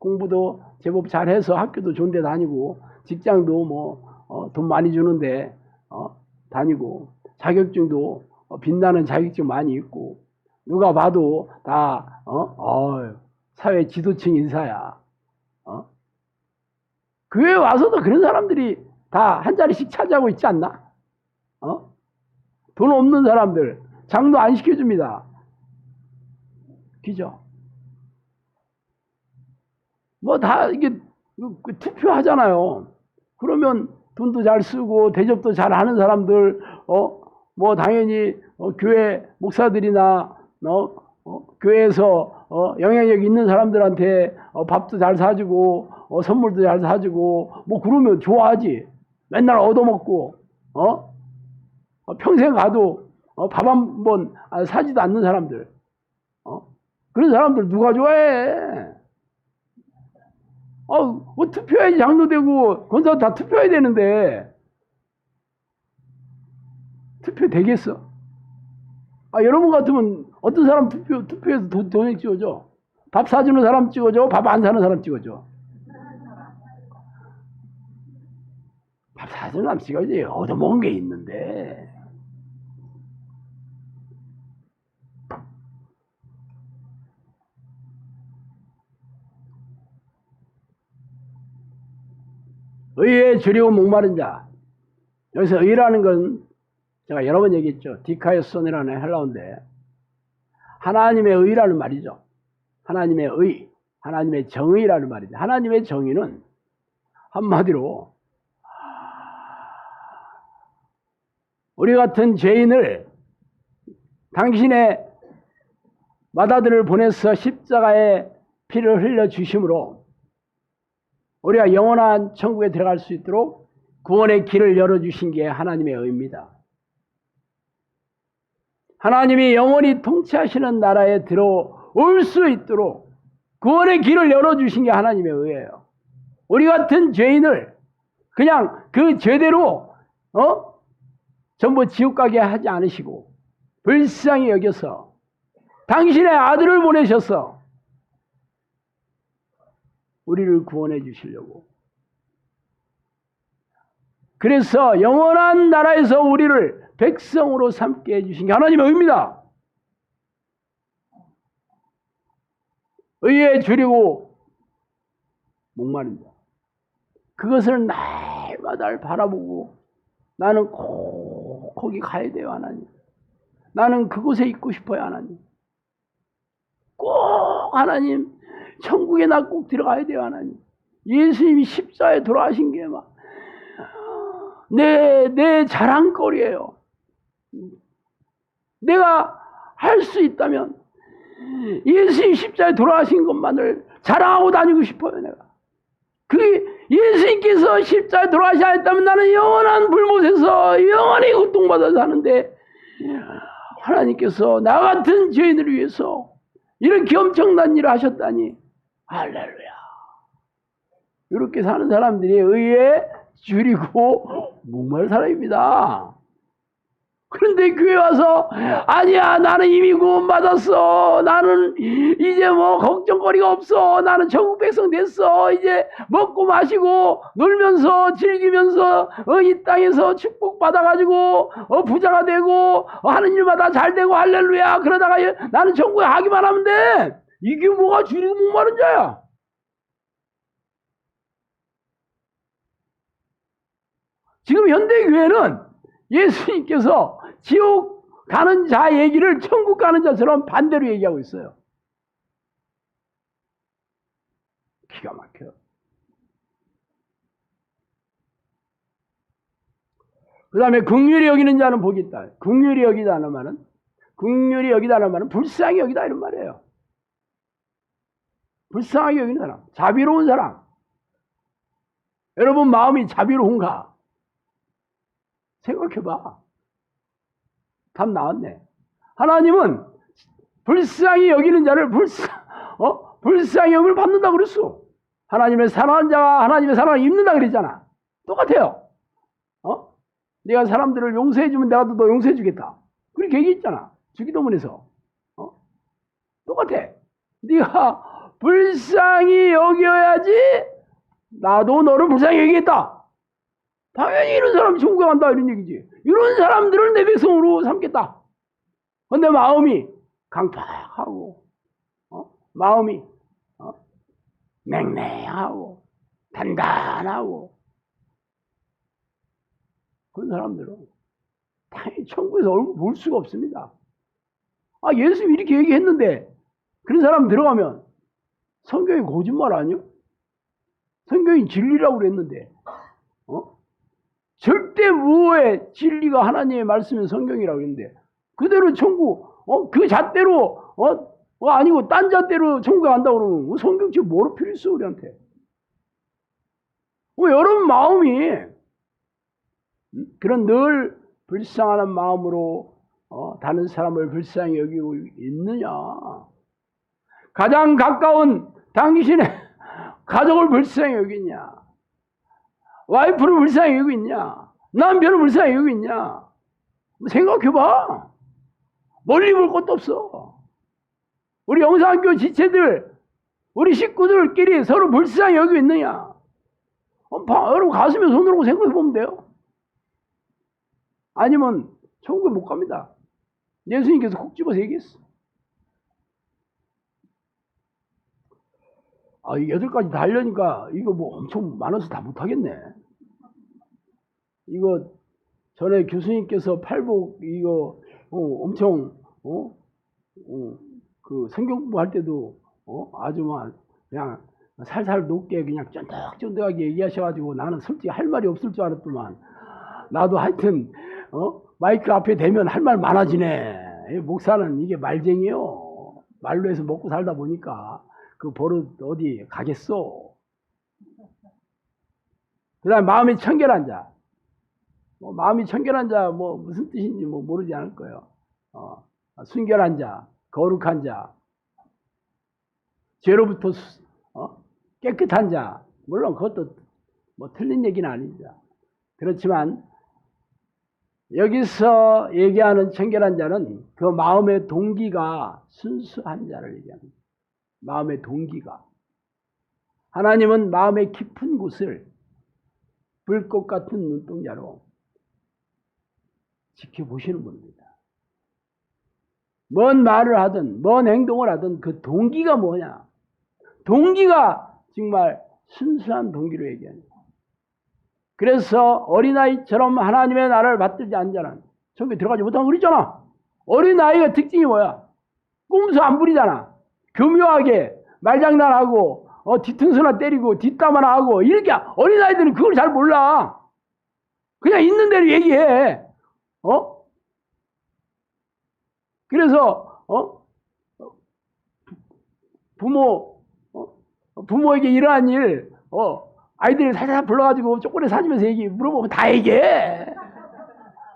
공부도 제법 잘해서 학교도 좋은 데 다니고 직장도 뭐 돈 많이 주는데 다니고 자격증도 빛나는 자격증 많이 있고 누가 봐도 다 사회 지도층 인사야. 교회에 와서도 그런 사람들이 다 한 자리씩 차지하고 있지 않나? 돈 없는 사람들 장도 안 시켜줍니다. 그죠? 뭐 다 이게 투표하잖아요. 그러면 돈도 잘 쓰고 대접도 잘 하는 사람들 뭐 당연히 교회 목사들이나 교회에서 영향력 있는 사람들한테 밥도 잘 사주고 선물도 잘 사주고 뭐 그러면 좋아하지. 맨날 얻어먹고 평생 가도 밥 한 번 사지도 않는 사람들. 그런 사람들 누가 좋아해? 뭐 투표해야지 장로되고 권사도 다 투표해야 되는데 투표 되겠어? 여러분 같으면 어떤 사람 투표해서 돈을 찍어줘? 밥 사주는 사람 찍어줘? 밥 안 사는 사람 찍어줘? 밥 사주는 사람 찍어야지. 얻어먹은 게 있는데. 의에 줄이고 목마른 자. 여기서 의라는 건 제가 여러 번 얘기했죠. 디카이손이라는 헬라어인데 하나님의 의라는 말이죠. 하나님의 의, 하나님의 정의라는 말이죠. 하나님의 정의는 한마디로 우리 같은 죄인을 당신의 맏아들을 보내서 십자가에 피를 흘려 주심으로 우리가 영원한 천국에 들어갈 수 있도록 구원의 길을 열어주신 게 하나님의 의입니다. 하나님이 영원히 통치하시는 나라에 들어올 수 있도록 구원의 길을 열어주신 게 하나님의 의예요. 우리 같은 죄인을 그냥 그 죄대로 전부 지옥 가게 하지 않으시고 불쌍히 여겨서 당신의 아들을 보내셔서 우리를 구원해 주시려고. 그래서 영원한 나라에서 우리를 백성으로 삼게 해주신 게 하나님의 의입니다. 의에 줄이고 목마릅니다. 그것을 날마다 바라보고 나는 꼭 거기 가야 돼요, 하나님. 나는 그곳에 있고 싶어요, 하나님. 꼭 하나님 천국에 나 꼭 들어가야 돼요, 하나님. 예수님이 십자가에 돌아가신 게 막 내 자랑거리예요. 내가 할 수 있다면 예수님 십자가에 돌아가신 것만을 자랑하고 다니고 싶어요, 내가. 그게 예수님께서 십자가에 돌아가시지 않았다면 나는 영원한 불못에서 영원히 고통받아 사는데 하나님께서 나 같은 죄인을 위해서 이렇게 엄청난 일을 하셨다니 할렐루야. 이렇게 사는 사람들이 의에 줄이고 목마른 사람입니다. 그런데 교회 와서 아니야, 나는 이미 구원받았어, 나는 이제 뭐 걱정거리가 없어, 나는 천국 백성 됐어, 이제 먹고 마시고 놀면서 즐기면서 이 땅에서 축복받아가지고 부자가 되고 하는 일마다 잘 되고 할렐루야, 그러다가 나는 천국에 하기만 하면 돼. 이게 뭐가 줄이고 목마른 자야? 지금 현대교회는 예수님께서 지옥 가는 자 얘기를 천국 가는 자처럼 반대로 얘기하고 있어요. 기가 막혀요. 그 다음에 긍휼히 여기는 자는 복이 있다. 긍휼히 여기다는 말은 불쌍히 여기다 이런 말이에요. 불쌍하게 여기는 사람, 자비로운 사람. 여러분 마음이 자비로운가? 생각해봐. 답 나왔네. 하나님은 불쌍히 여기는 자를 불쌍히 여김을 받는다 그랬어. 하나님의 사랑하는 자가 하나님의 사랑을 입는다 그랬잖아. 똑같아요. 네가 사람들을 용서해주면 내가 너 용서해주겠다. 그렇게 얘기했잖아. 주기도문에서. 똑같아. 네가 불쌍히 여겨야지 나도 너를 불쌍히 여기겠다. 당연히 이런 사람이 천국에 간다 이런 얘기지. 이런 사람들을 내 백성으로 삼겠다. 근데 마음이 강팍하고 마음이 맹맹하고 단단하고 그런 사람들은 당연히 천국에서 얼굴 볼 수가 없습니다. 예수님이 이렇게 얘기했는데 그런 사람 들어가면 성경이 거짓말 아니요? 성경이 진리라고 그랬는데 절대 무어의 진리가 하나님의 말씀인 성경이라고 했는데 그대로 천국 그 잣대로 아니고 딴 잣대로 천국에 간다고 그러면 성경 지금 뭐로 필요 있어 우리한테? 여러분 마음이 그런 늘 불쌍하는 마음으로 다른 사람을 불쌍히 여기고 있느냐? 가장 가까운 당신의 가족을 불쌍히 여기냐? 와이프를 불쌍히 여기고 있냐? 남편을 불쌍히 여기고 있냐? 생각해봐. 멀리 볼 것도 없어. 우리 영상학교 지체들, 우리 식구들끼리 서로 불쌍히 여기고 있느냐? 여러분 가슴에 손 들고 생각해 보면 돼요. 아니면 천국에 못 갑니다. 예수님께서 콕 집어서 얘기했어. 이 8가지 다 하려니까 이거 뭐 엄청 많아서 다 못하겠네. 이거 전에 교수님께서 팔복 이거 엄청 그 성경 공부할 때도 아주만 그냥 살살 높게 그냥 쫀득쫀득하게 얘기하셔가지고 나는 솔직히 할 말이 없을 줄 알았더만 나도 하여튼 마이크 앞에 대면 할 말 많아지네. 목사는 이게 말쟁이요. 말로 해서 먹고 살다 보니까 그 버릇 어디 가겠어. 그 다음에 마음이 청결한 자. 마음이 청결한 자 무슨 뜻인지 모르지 않을 거예요. 순결한 자, 거룩한 자, 죄로부터 깨끗한 자. 물론 그것도 틀린 얘기는 아닙니다. 그렇지만 여기서 얘기하는 청결한 자는 그 마음의 동기가 순수한 자를 얘기합니다. 마음의 동기가. 하나님은 마음의 깊은 곳을 불꽃 같은 눈동자로 지켜보시는 분입니다. 뭔 말을 하든 뭔 행동을 하든 그 동기가 뭐냐. 동기가 정말 순수한 동기로 얘기합니다. 그래서 어린아이처럼 하나님의 나라를 받들지 않은 자는 천국에 들어가지 못하는 거 그랬잖아. 어린아이가 특징이 뭐야? 꼼수 안 부리잖아. 교묘하게 말장난하고 뒤통수나 때리고 뒷담 하나 하고 이렇게. 어린아이들은 그걸 잘 몰라. 그냥 있는 대로 얘기해. 그래서 부모에게 이러한 일 아이들을 살살 불러가지고 초콜릿 사주면서 물어보면 다 얘기해.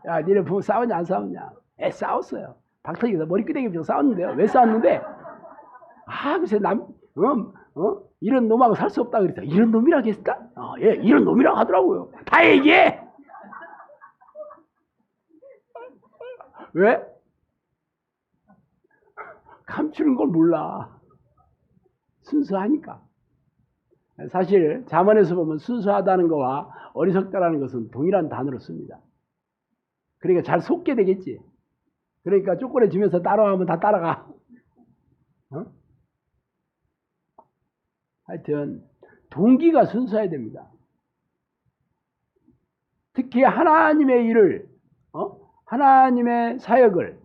야, 니네 부모 싸웠냐 안 싸웠냐? 싸웠어요. 박터기에서 머리끄댕이 붙여서 싸웠는데요. 왜 싸웠는데? 글쎄 이런 놈하고 살 수 없다 그랬어. 이런 놈이라고 했을까? 예, 이런 놈이라고 하더라고요. 다 얘기해. 왜? 감추는 걸 몰라. 순수하니까. 사실 잠언에서 보면 순수하다는 거와 어리석다라는 것은 동일한 단어로 씁니다. 그러니까 잘 속게 되겠지. 그러니까 초콜릿 주면서 따라가면 다 따라가. 하여튼 동기가 순수해야 됩니다. 특히 하나님의 일을 하나님의 사역을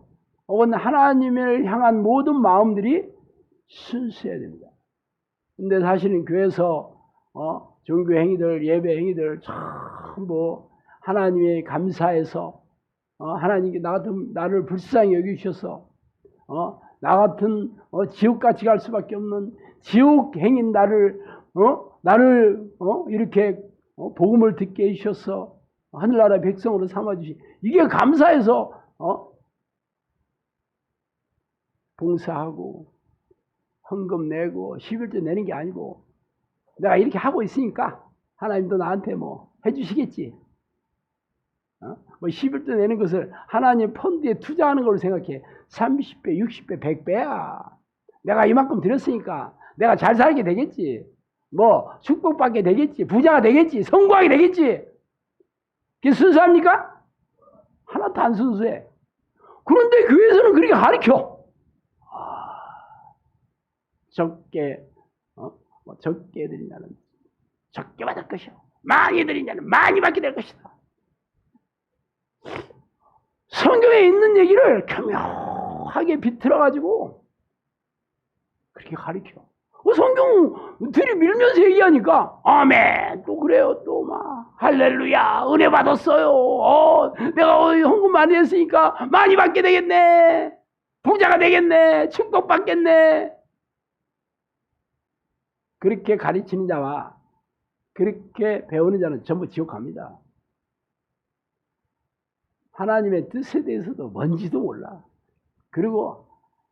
혹은 하나님을 향한 모든 마음들이 순수해야 됩니다. 근데 사실은 교회에서 종교 행위들, 예배 행위들 전부 하나님의 감사해서 하나님께 나를 불쌍히 여기셔서 나 같은 지옥같이 갈 수밖에 없는 지옥 행인 나를 이렇게 복음을 듣게 해주셔서 하늘나라 백성으로 삼아주시. 이게 감사해서 봉사하고 헌금 내고 11조 내는 게 아니고 내가 이렇게 하고 있으니까 하나님도 나한테 해주시겠지. 11조 내는 것을 하나님 펀드에 투자하는 걸로 생각해. 30배, 60배, 100배야. 내가 이만큼 드렸으니까 내가 잘 살게 되겠지. 축복받게 되겠지. 부자가 되겠지. 성공하게 되겠지. 그게 순수합니까? 하나도 안 순수해. 그런데 교회에서는 그렇게 가르쳐. 적게 드린 자는 적게 받을 것이요. 많이 드린 자는 많이 받게 될 것이다. 성경에 있는 얘기를 교묘하게 비틀어가지고 그렇게 가르쳐. 성경 들이밀면서 얘기하니까 아멘 또 그래요. 또 할렐루야 은혜 받았어요. 내가 헌금 많이 했으니까 많이 받게 되겠네. 부자가 되겠네. 축복 받겠네. 그렇게 가르치는 자와 그렇게 배우는 자는 전부 지옥 갑니다. 하나님의 뜻에 대해서도 뭔지도 몰라. 그리고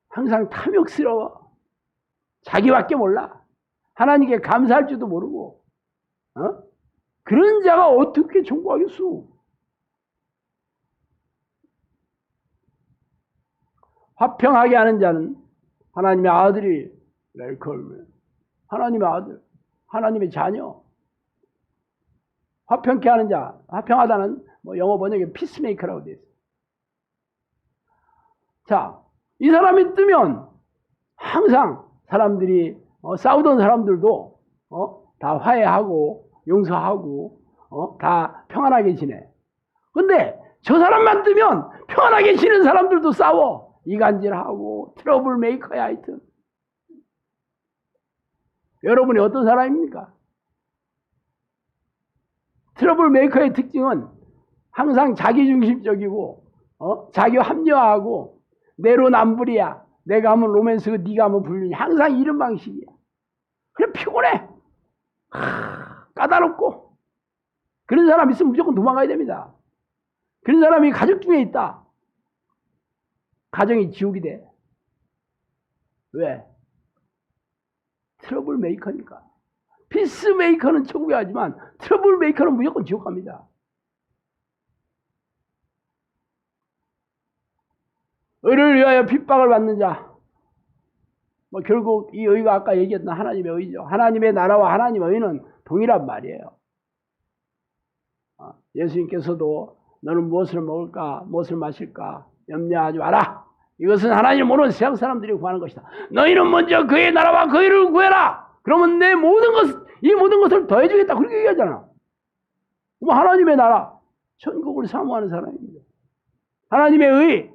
항상 탐욕스러워. 자기밖에 몰라. 하나님께 감사할 줄도 모르고. 그런 자가 어떻게 존귀하겠소? 화평하게 하는 자는 하나님의 아들이 렐컬면 하나님의 아들, 하나님의 자녀. 화평케 하는 자, 화평하다는 영어 번역에 피스메이커라고 되어 있어요. 자, 이 사람이 뜨면 항상 사람들이 싸우던 사람들도 다 화해하고 용서하고 다 평안하게 지내. 근데 저 사람만 뜨면 평안하게 지내는 사람들도 싸워. 이간질하고 트러블 메이커야 하여튼. 여러분이 어떤 사람입니까? 트러블 메이커의 특징은 항상 자기중심적이고 자기 합리화하고 내로남불이야. 내가 하면 로맨스고 네가 하면 불륜이. 항상 이런 방식이야. 그래 피곤해. 까다롭고. 그런 사람 있으면 무조건 도망가야 됩니다. 그런 사람이 가족 중에 있다. 가정이 지옥이 돼. 왜? 트러블 메이커니까. 피스 메이커는 천국에 가지만 트러블 메이커는 무조건 지옥 갑니다. 의를 위하여 핍박을 받는 자. 결국 이 의가 아까 얘기했던 하나님의 의죠. 하나님의 나라와 하나님의 의는 동일한 말이에요. 예수님께서도 너는 무엇을 먹을까 무엇을 마실까 염려하지 마라. 이것은 하나님을 모르는 세상 사람들이 구하는 것이다. 너희는 먼저 그의 나라와 그 의를 구해라. 그러면 내 모든 이 모든 것을 더해주겠다. 그렇게 얘기하잖아. 하나님의 나라, 천국을 사모하는 사람입니다. 하나님의 의,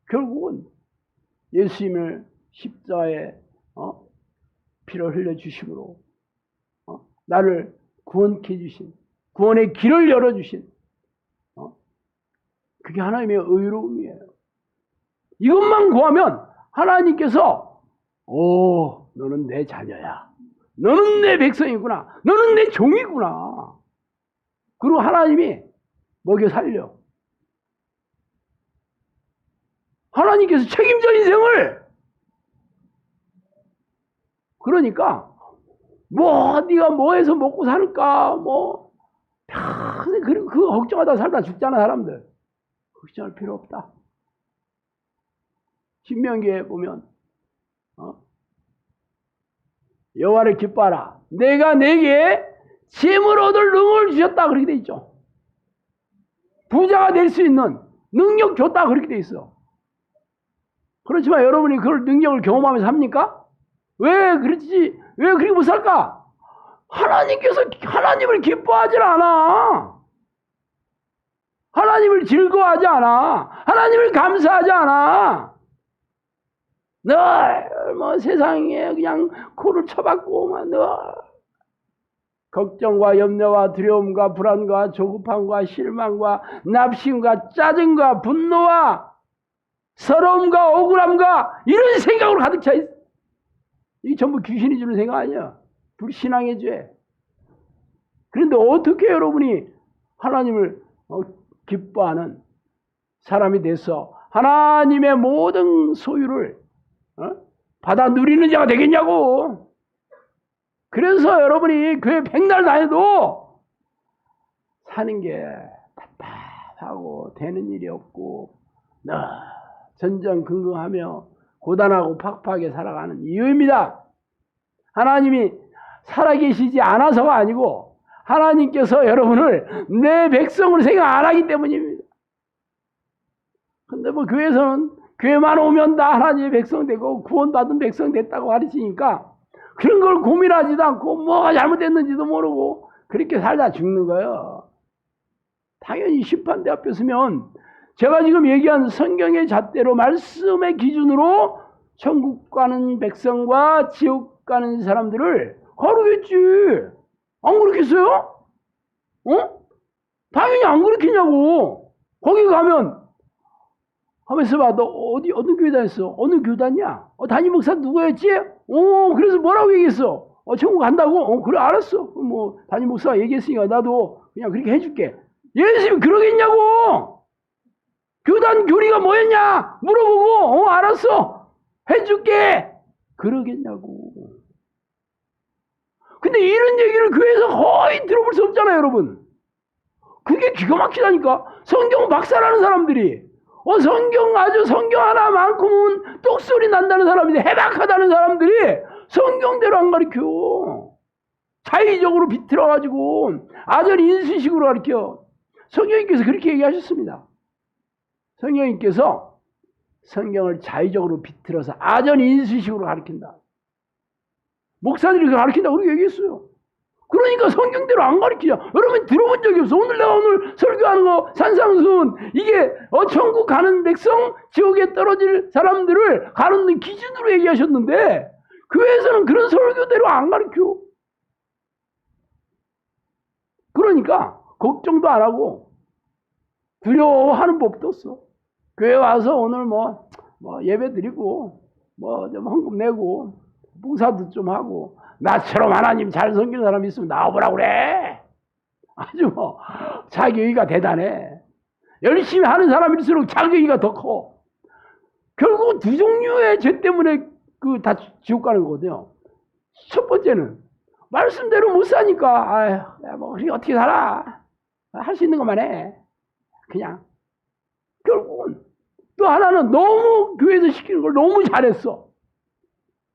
결국은 예수님을 십자가에 피를 흘려주심으로 나를 구원케 해주신, 구원의 길을 열어주신, 그게 하나님의 의로움이에요. 이것만 구하면 하나님께서 너는 내 자녀야. 너는 내 백성이구나. 너는 내 종이구나. 그리고 하나님이 먹여 살려. 하나님께서 책임져 인생을. 그러니까 네가 뭐해서 먹고 살까 평생 그거 걱정하다 살다 죽잖아 사람들. 걱정할 필요 없다. 신명기에 보면 여호와를 기뻐하라. 내가 내게 재물 얻을 능력을 주셨다. 그렇게 돼 있죠. 부자가 될 수 있는 능력 줬다. 그렇게 돼 있어. 그렇지만 여러분이 그걸 능력을 경험하면서 합니까? 왜 그렇게 못 살까? 하나님께서 하나님을 기뻐하지 않아. 하나님을 즐거워하지 않아. 하나님을 감사하지 않아. 늘 세상에 그냥 코를 쳐박고 늘 걱정과 염려와 두려움과 불안과 조급함과 실망과 납심과 짜증과 분노와 서러움과 억울함과 이런 생각으로 가득 차 있어. 이게 전부 귀신이 주는 생각 아니야. 불신앙의 죄. 그런데 어떻게 여러분이 하나님을 기뻐하는 사람이 돼서 하나님의 모든 소유를 받아 누리는 자가 되겠냐고. 그래서 여러분이 교회 백날 다녀도 사는 게 답답하고 되는 일이 없고 전전긍긍하며 고단하고 팍팍하게 살아가는 이유입니다. 하나님이 살아계시지 않아서가 아니고 하나님께서 여러분을 내 백성으로 생각 안 하기 때문입니다. 근데 교회에서는 교회만 오면 다 하나님의 백성 되고 구원받은 백성 됐다고 가르치니까 그런 걸 고민하지도 않고 뭐가 잘못됐는지도 모르고 그렇게 살다 죽는 거예요. 당연히 심판대 앞에 서면 제가 지금 얘기한 성경의 잣대로 말씀의 기준으로 천국 가는 백성과 지옥 가는 사람들을 가르겠지. 안 그렇겠어요? 당연히 안 그렇겠냐고. 거기 가면 하면서 봐. 너 어느 교회 다녔어? 어느 교회 다녔냐? 담임 목사 누구였지? 그래서 뭐라고 얘기했어? 천국 간다고? 그래 알았어. 담임 목사가 얘기했으니까 나도 그냥 그렇게 해줄게. 예수님이 그러겠냐고. 교단 교리가 뭐였냐 물어보고 알았어 해줄게 그러겠냐고. 근데 이런 얘기를 교회에서 거의 들어볼 수 없잖아요, 여러분. 그게 기가 막히다니까. 성경 박사라는 사람들이 성경 아주 성경 하나만큼은 똑소리 난다는 사람인데 해박하다는 사람들이 성경대로 안 가르쳐. 자의적으로 비틀어가지고 아전 인수식으로 가르쳐. 성령님께서 그렇게 얘기하셨습니다. 성령님께서 성경을 자의적으로 비틀어서 아전 인수식으로 가르친다. 목사들이 가르친다고 그렇게 얘기했어요. 그러니까 성경대로 안 가르치냐. 여러분 들어본 적이 없어. 내가 오늘 설교하는 거 산상수훈 이게 천국 가는 백성 지옥에 떨어질 사람들을 가르는 기준으로 얘기하셨는데 교회에서는 그런 설교대로 안 가르쳐. 그러니까 걱정도 안 하고 두려워하는 법도 없어. 교회 와서 오늘 뭐 예배 드리고 좀 헌금 내고 봉사도 좀 하고 나처럼 하나님 잘 섬기는 사람 있으면 나와보라고 그래. 아주 자기의가 대단해. 열심히 하는 사람일수록 자기의가 더 커. 결국 두 종류의 죄 때문에 다 지옥 가는 거거든요. 첫 번째는 말씀대로 못 사니까 우리 어떻게 살아. 할 수 있는 것만 해. 그냥. 결국은 또 하나는 너무 교회에서 시키는 걸 너무 잘했어.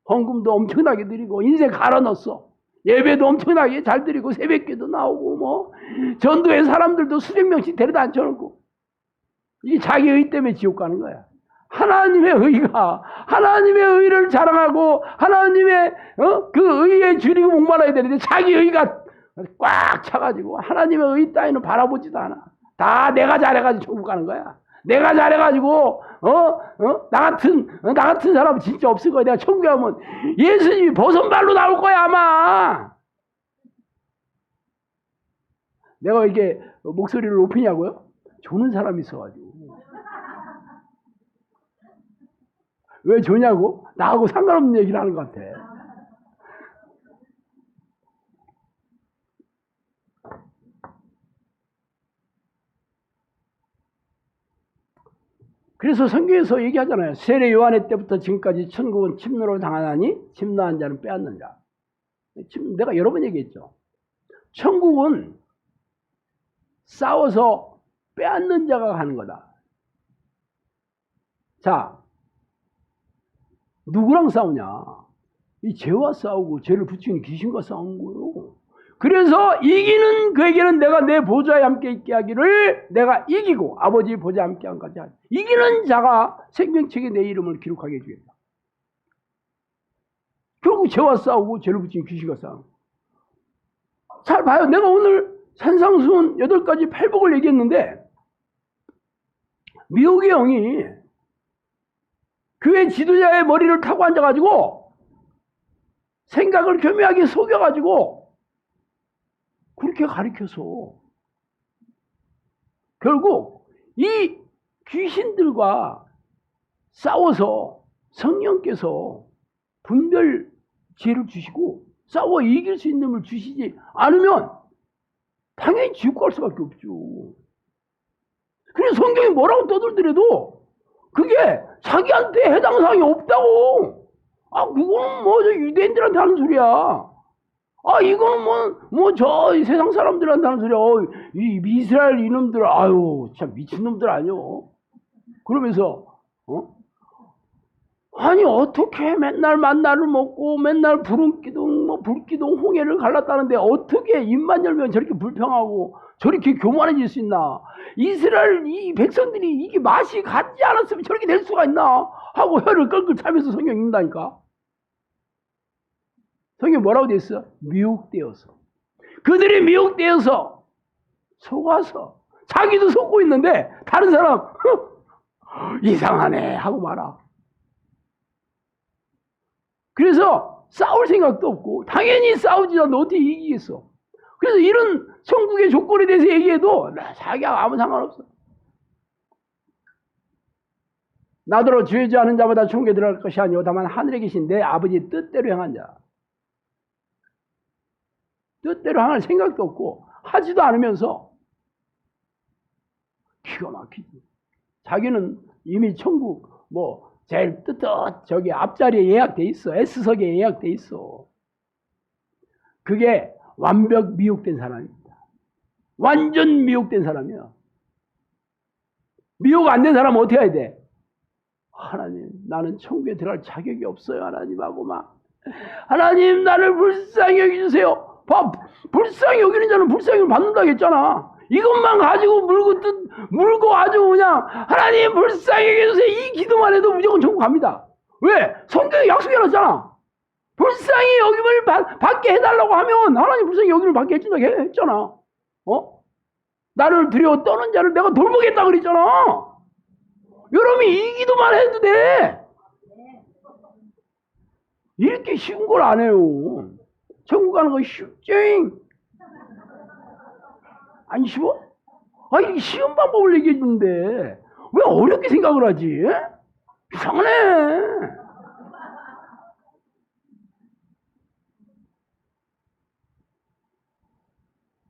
헌금도 엄청나게 드리고 인생 갈아 넣었어. 예배도 엄청나게 잘 드리고 새벽기도 나오고 전도회 사람들도 수백 명씩 데려다 앉혀놓고 이게 자기 의 때문에 지옥 가는 거야. 하나님의 의를 자랑하고 하나님의 그 의에 줄이고 목말라야 되는데 자기 의가 꽉 차가지고 하나님의 의 따위는 바라보지도 않아. 다 내가 잘해가지고 천국 가는 거야. 내가 잘해가지고 나 같은 사람은 진짜 없을 거야. 내가 천국에 가면 예수님이 버선발로 나올 거야 아마. 내가 이게 목소리를 높이냐고요? 조는 사람이 있어가지고. 왜 조냐고? 나하고 상관없는 얘기를 하는 것 같아. 그래서 성경에서 얘기하잖아요. 세례 요한의 때부터 지금까지 천국은 침노를 당하나니 침노한 자는 빼앗는 자. 내가 여러 번 얘기했죠. 천국은 싸워서 빼앗는 자가 가는 거다. 자, 누구랑 싸우냐? 이 죄와 싸우고 죄를 붙이는 귀신과 싸우는 거예요. 그래서 이기는 그에게는 내가 내 보좌에 함께 있게 하기를 내가 이기고 아버지 보좌에 함께 한 것까지 하지. 이기는 자가 생명책에 내 이름을 기록하게 해주겠다. 결국 죄와 싸우고 죄를 붙이는 귀신과 싸우는 거예요. 잘 봐요. 내가 오늘 산상수훈 8가지 팔복을 얘기했는데 미혹의 영이 교회 지도자의 머리를 타고 앉아가지고 생각을 교묘하게 속여가지고 그렇게 가르쳐서 결국 이 귀신들과 싸워서 성령께서 분별 지혜를 주시고 싸워 이길 수 있는 힘을 주시지 않으면 당연히 지옥 갈 수밖에 없죠. 그래서 성경이 뭐라고 떠들더라도 그게 자기한테 해당 사항이 없다고. 그거는 저 유대인들한테 하는 소리야. 이거는 저 세상 사람들한테 하는 소리야. 이 이스라엘 이놈들, 참 미친놈들 아니요. 그러면서, 아니, 어떻게 맨날 만나를 먹고 맨날 불기둥, 불기둥 홍해를 갈랐다는데 어떻게 입만 열면 저렇게 불평하고 저렇게 교만해질 수 있나? 이스라엘 이 백성들이 이게 맛이 같지 않았으면 저렇게 될 수가 있나? 하고 혀를 끌끌 차면서 성경 읽는다니까. 성경 뭐라고 돼 있어? 미혹되어서. 그들이 미혹되어서 속아서 자기도 속고 있는데 다른 사람 이상하네 하고 말아. 그래서 싸울 생각도 없고 당연히 싸우지 않는데 어떻게 이기겠어. 그래서 이런 천국의 조건에 대해서 얘기해도 자기가 아무 상관없어. 나더러 죄지 않은 자보다 천국에 들어갈 것이 아니오 다만 하늘에 계신 내 아버지의 뜻대로 행한 자. 뜻대로 행할 생각도 없고 하지도 않으면서 기가 막히지. 자기는 이미 천국 제일 저기 앞자리에 예약돼 있어. S석에 예약돼 있어. 그게 완벽 미혹된 사람입니다. 완전 미혹된 사람이야. 미혹 안 된 사람은 어떻게 해야 돼? 하나님, 나는 천국에 들어갈 자격이 없어요. 하나님하고 하나님, 나를 불쌍히 여기주세요. 불쌍히 여기는 자는 불쌍히 받는다고 했잖아. 이것만 가지고 물고 아주 그냥 하나님 불쌍히 여기주세요. 이 기도만 해도 무조건 천국 갑니다. 왜? 성경에 약속해놨잖아. 불쌍히 여김을 받게 해달라고 하면 하나님 불쌍히 여김을 받게 해준다고 했잖아. 나를 들여 떠는 자를 내가 돌보겠다 그랬잖아. 여러분이 이 기도만 해도 돼. 이렇게 쉬운 걸 안 해요. 천국 가는 거 쉽지? 안 쉬워? 이게 쉬운 방법을 얘기해 주는데 왜 어렵게 생각을 하지? 이상하네.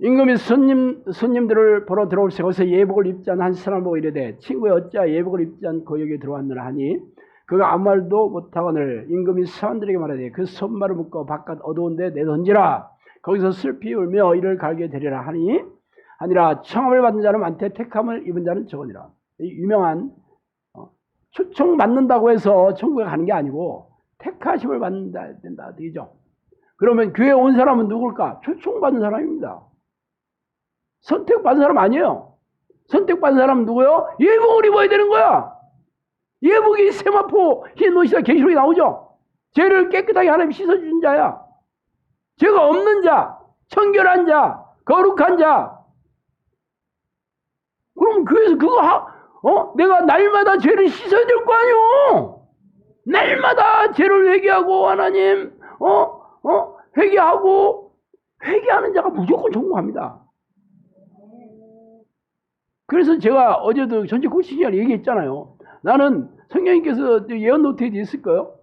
임금이 손님들을 보러 들어올세. 거기서 예복을 입지 않은 한 사람을 보고 이르되 친구여 어찌하여 예복을 입지 않고 여기 들어왔느냐 하니 그가 아무 말도 못하거늘 임금이 사원들에게 말하되 그 손발을 묶어 바깥 어두운데 내던지라. 거기서 슬피 울며 이를 갈게 되리라 하니라. 청함을 받은 자는 많되 택함을 입은 자는 적으니라. 유명한 초청 받는다고 해서 천국에 가는 게 아니고 택하심을 받는다 된다 되죠. 그러면 교회에 온 사람은 누굴까? 초청받은 사람입니다. 선택받은 사람 아니에요. 선택받은 사람은 누구요? 예복을 입어야 되는 거야. 예복이 세마포 흰 옷이다 계시록에 나오죠. 죄를 깨끗하게 하나님 씻어주는 자야. 죄가 없는 자, 청결한 자, 거룩한 자. 그럼 교회에서 내가 날마다 죄를 씻어야 될 거 아니요. 날마다 죄를 회개하고 하나님 회개하고 회개하는 자가 무조건 성공합니다. 그래서 제가 어제도 전체 코칭 시간에 얘기했잖아요. 나는 성령님께서 예언 노트에 있을 거예요.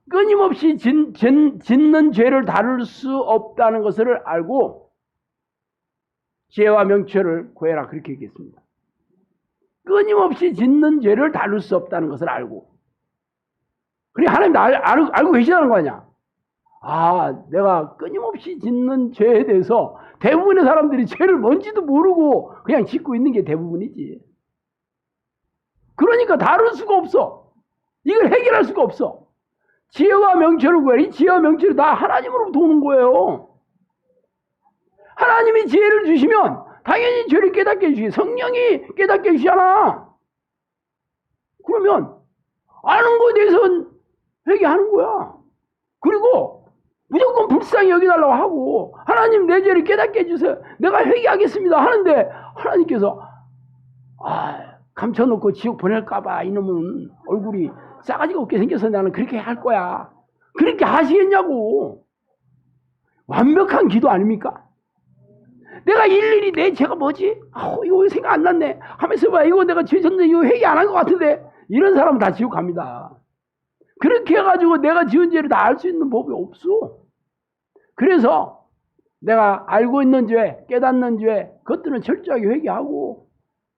끊임없이 짓는 죄를 다룰 수 없다는 것을 알고 지혜와 명철을 구해라 그렇게 얘기했습니다. 끊임없이 짓는 죄를 다룰 수 없다는 것을 알고. 그래 하나님도 알고 계시다는 거 아니야. 내가 끊임없이 짓는 죄에 대해서 대부분의 사람들이 죄를 뭔지도 모르고 그냥 짓고 있는 게 대부분이지. 그러니까 다룰 수가 없어. 이걸 해결할 수가 없어. 지혜와 명철을 구해라. 이 지혜와 명철이 다 하나님으로부터 오는 거예요. 하나님이 지혜를 주시면 당연히 죄를 깨닫게 해주시. 성령이 깨닫게 해주시잖아. 그러면 아는 것에 대해서는 회개하는 거야. 그리고 무조건 불쌍히 여기달라고 하고 하나님 내 죄를 깨닫게 해주세요. 내가 회개하겠습니다 하는데 하나님께서 감춰놓고 지옥 보낼까봐 이놈은 얼굴이 싸가지가 없게 생겨서 나는 그렇게 할 거야. 그렇게 하시겠냐고. 완벽한 기도 아닙니까? 내가 일일이 내 죄가 뭐지? 이거 왜 생각 안 났네 하면서 이거 내가 죄 졌는데 이거 회개 안 한 것 같은데 이런 사람은 다 지옥 갑니다. 그렇게 해가지고 내가 지은 죄를 다 알 수 있는 법이 없어. 그래서 내가 알고 있는 죄, 깨닫는 죄, 그것들은 철저하게 회개하고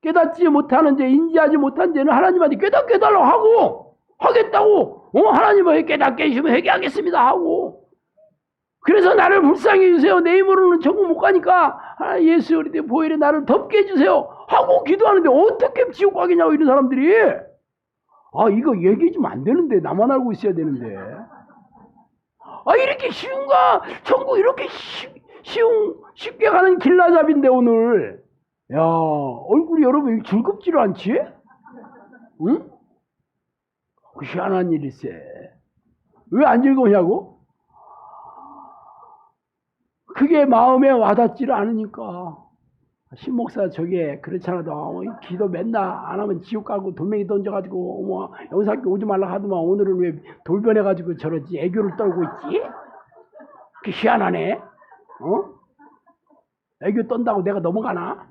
깨닫지 못하는 죄, 인지하지 못한 죄는 하나님한테 깨닫게 해달라고 하고 하겠다고 하나님을 깨닫게 해주시면 회개하겠습니다 하고 그래서 나를 불쌍히 해주세요. 내 힘으로는 천국 못 가니까 예수 그리스도의 보혈에 나를 덮게 해주세요 하고 기도하는데 어떻게 지옥 가겠냐고 이런 사람들이. 이거 얘기해 주면 안 되는데 나만 알고 있어야 되는데 이렇게 쉬운가? 천국 이렇게 쉽게 가는 길라잡인데 오늘 야 얼굴이 여러분 즐겁지를 않지? 응? 희한한 일일세. 왜 안 즐거우냐고? 그게 마음에 와닿지를 않으니까. 신목사 저게 그렇잖아도 기도 맨날 안 하면 지옥 가고 돌멩이 던져가지고 영사학교 오지 말라 하더만 오늘은 왜 돌변해가지고 저러지 애교를 떨고 있지? 그 희한하네. 애교 떤다고 내가 넘어가나?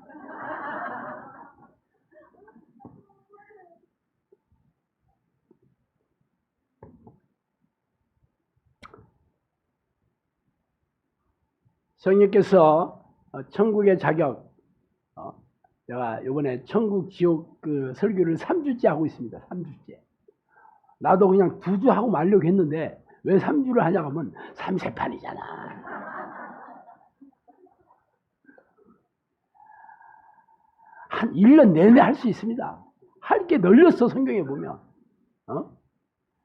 성령께서 천국의 자격 제가 이번에 천국 지옥 그 설교를 3주째 하고 있습니다. 3주째. 나도 그냥 2주 하고 말려고 했는데 왜 3주를 하냐고 하면 삼세판이잖아. 한 1년 내내 할 수 있습니다. 할 게 널렸어, 성경에 보면.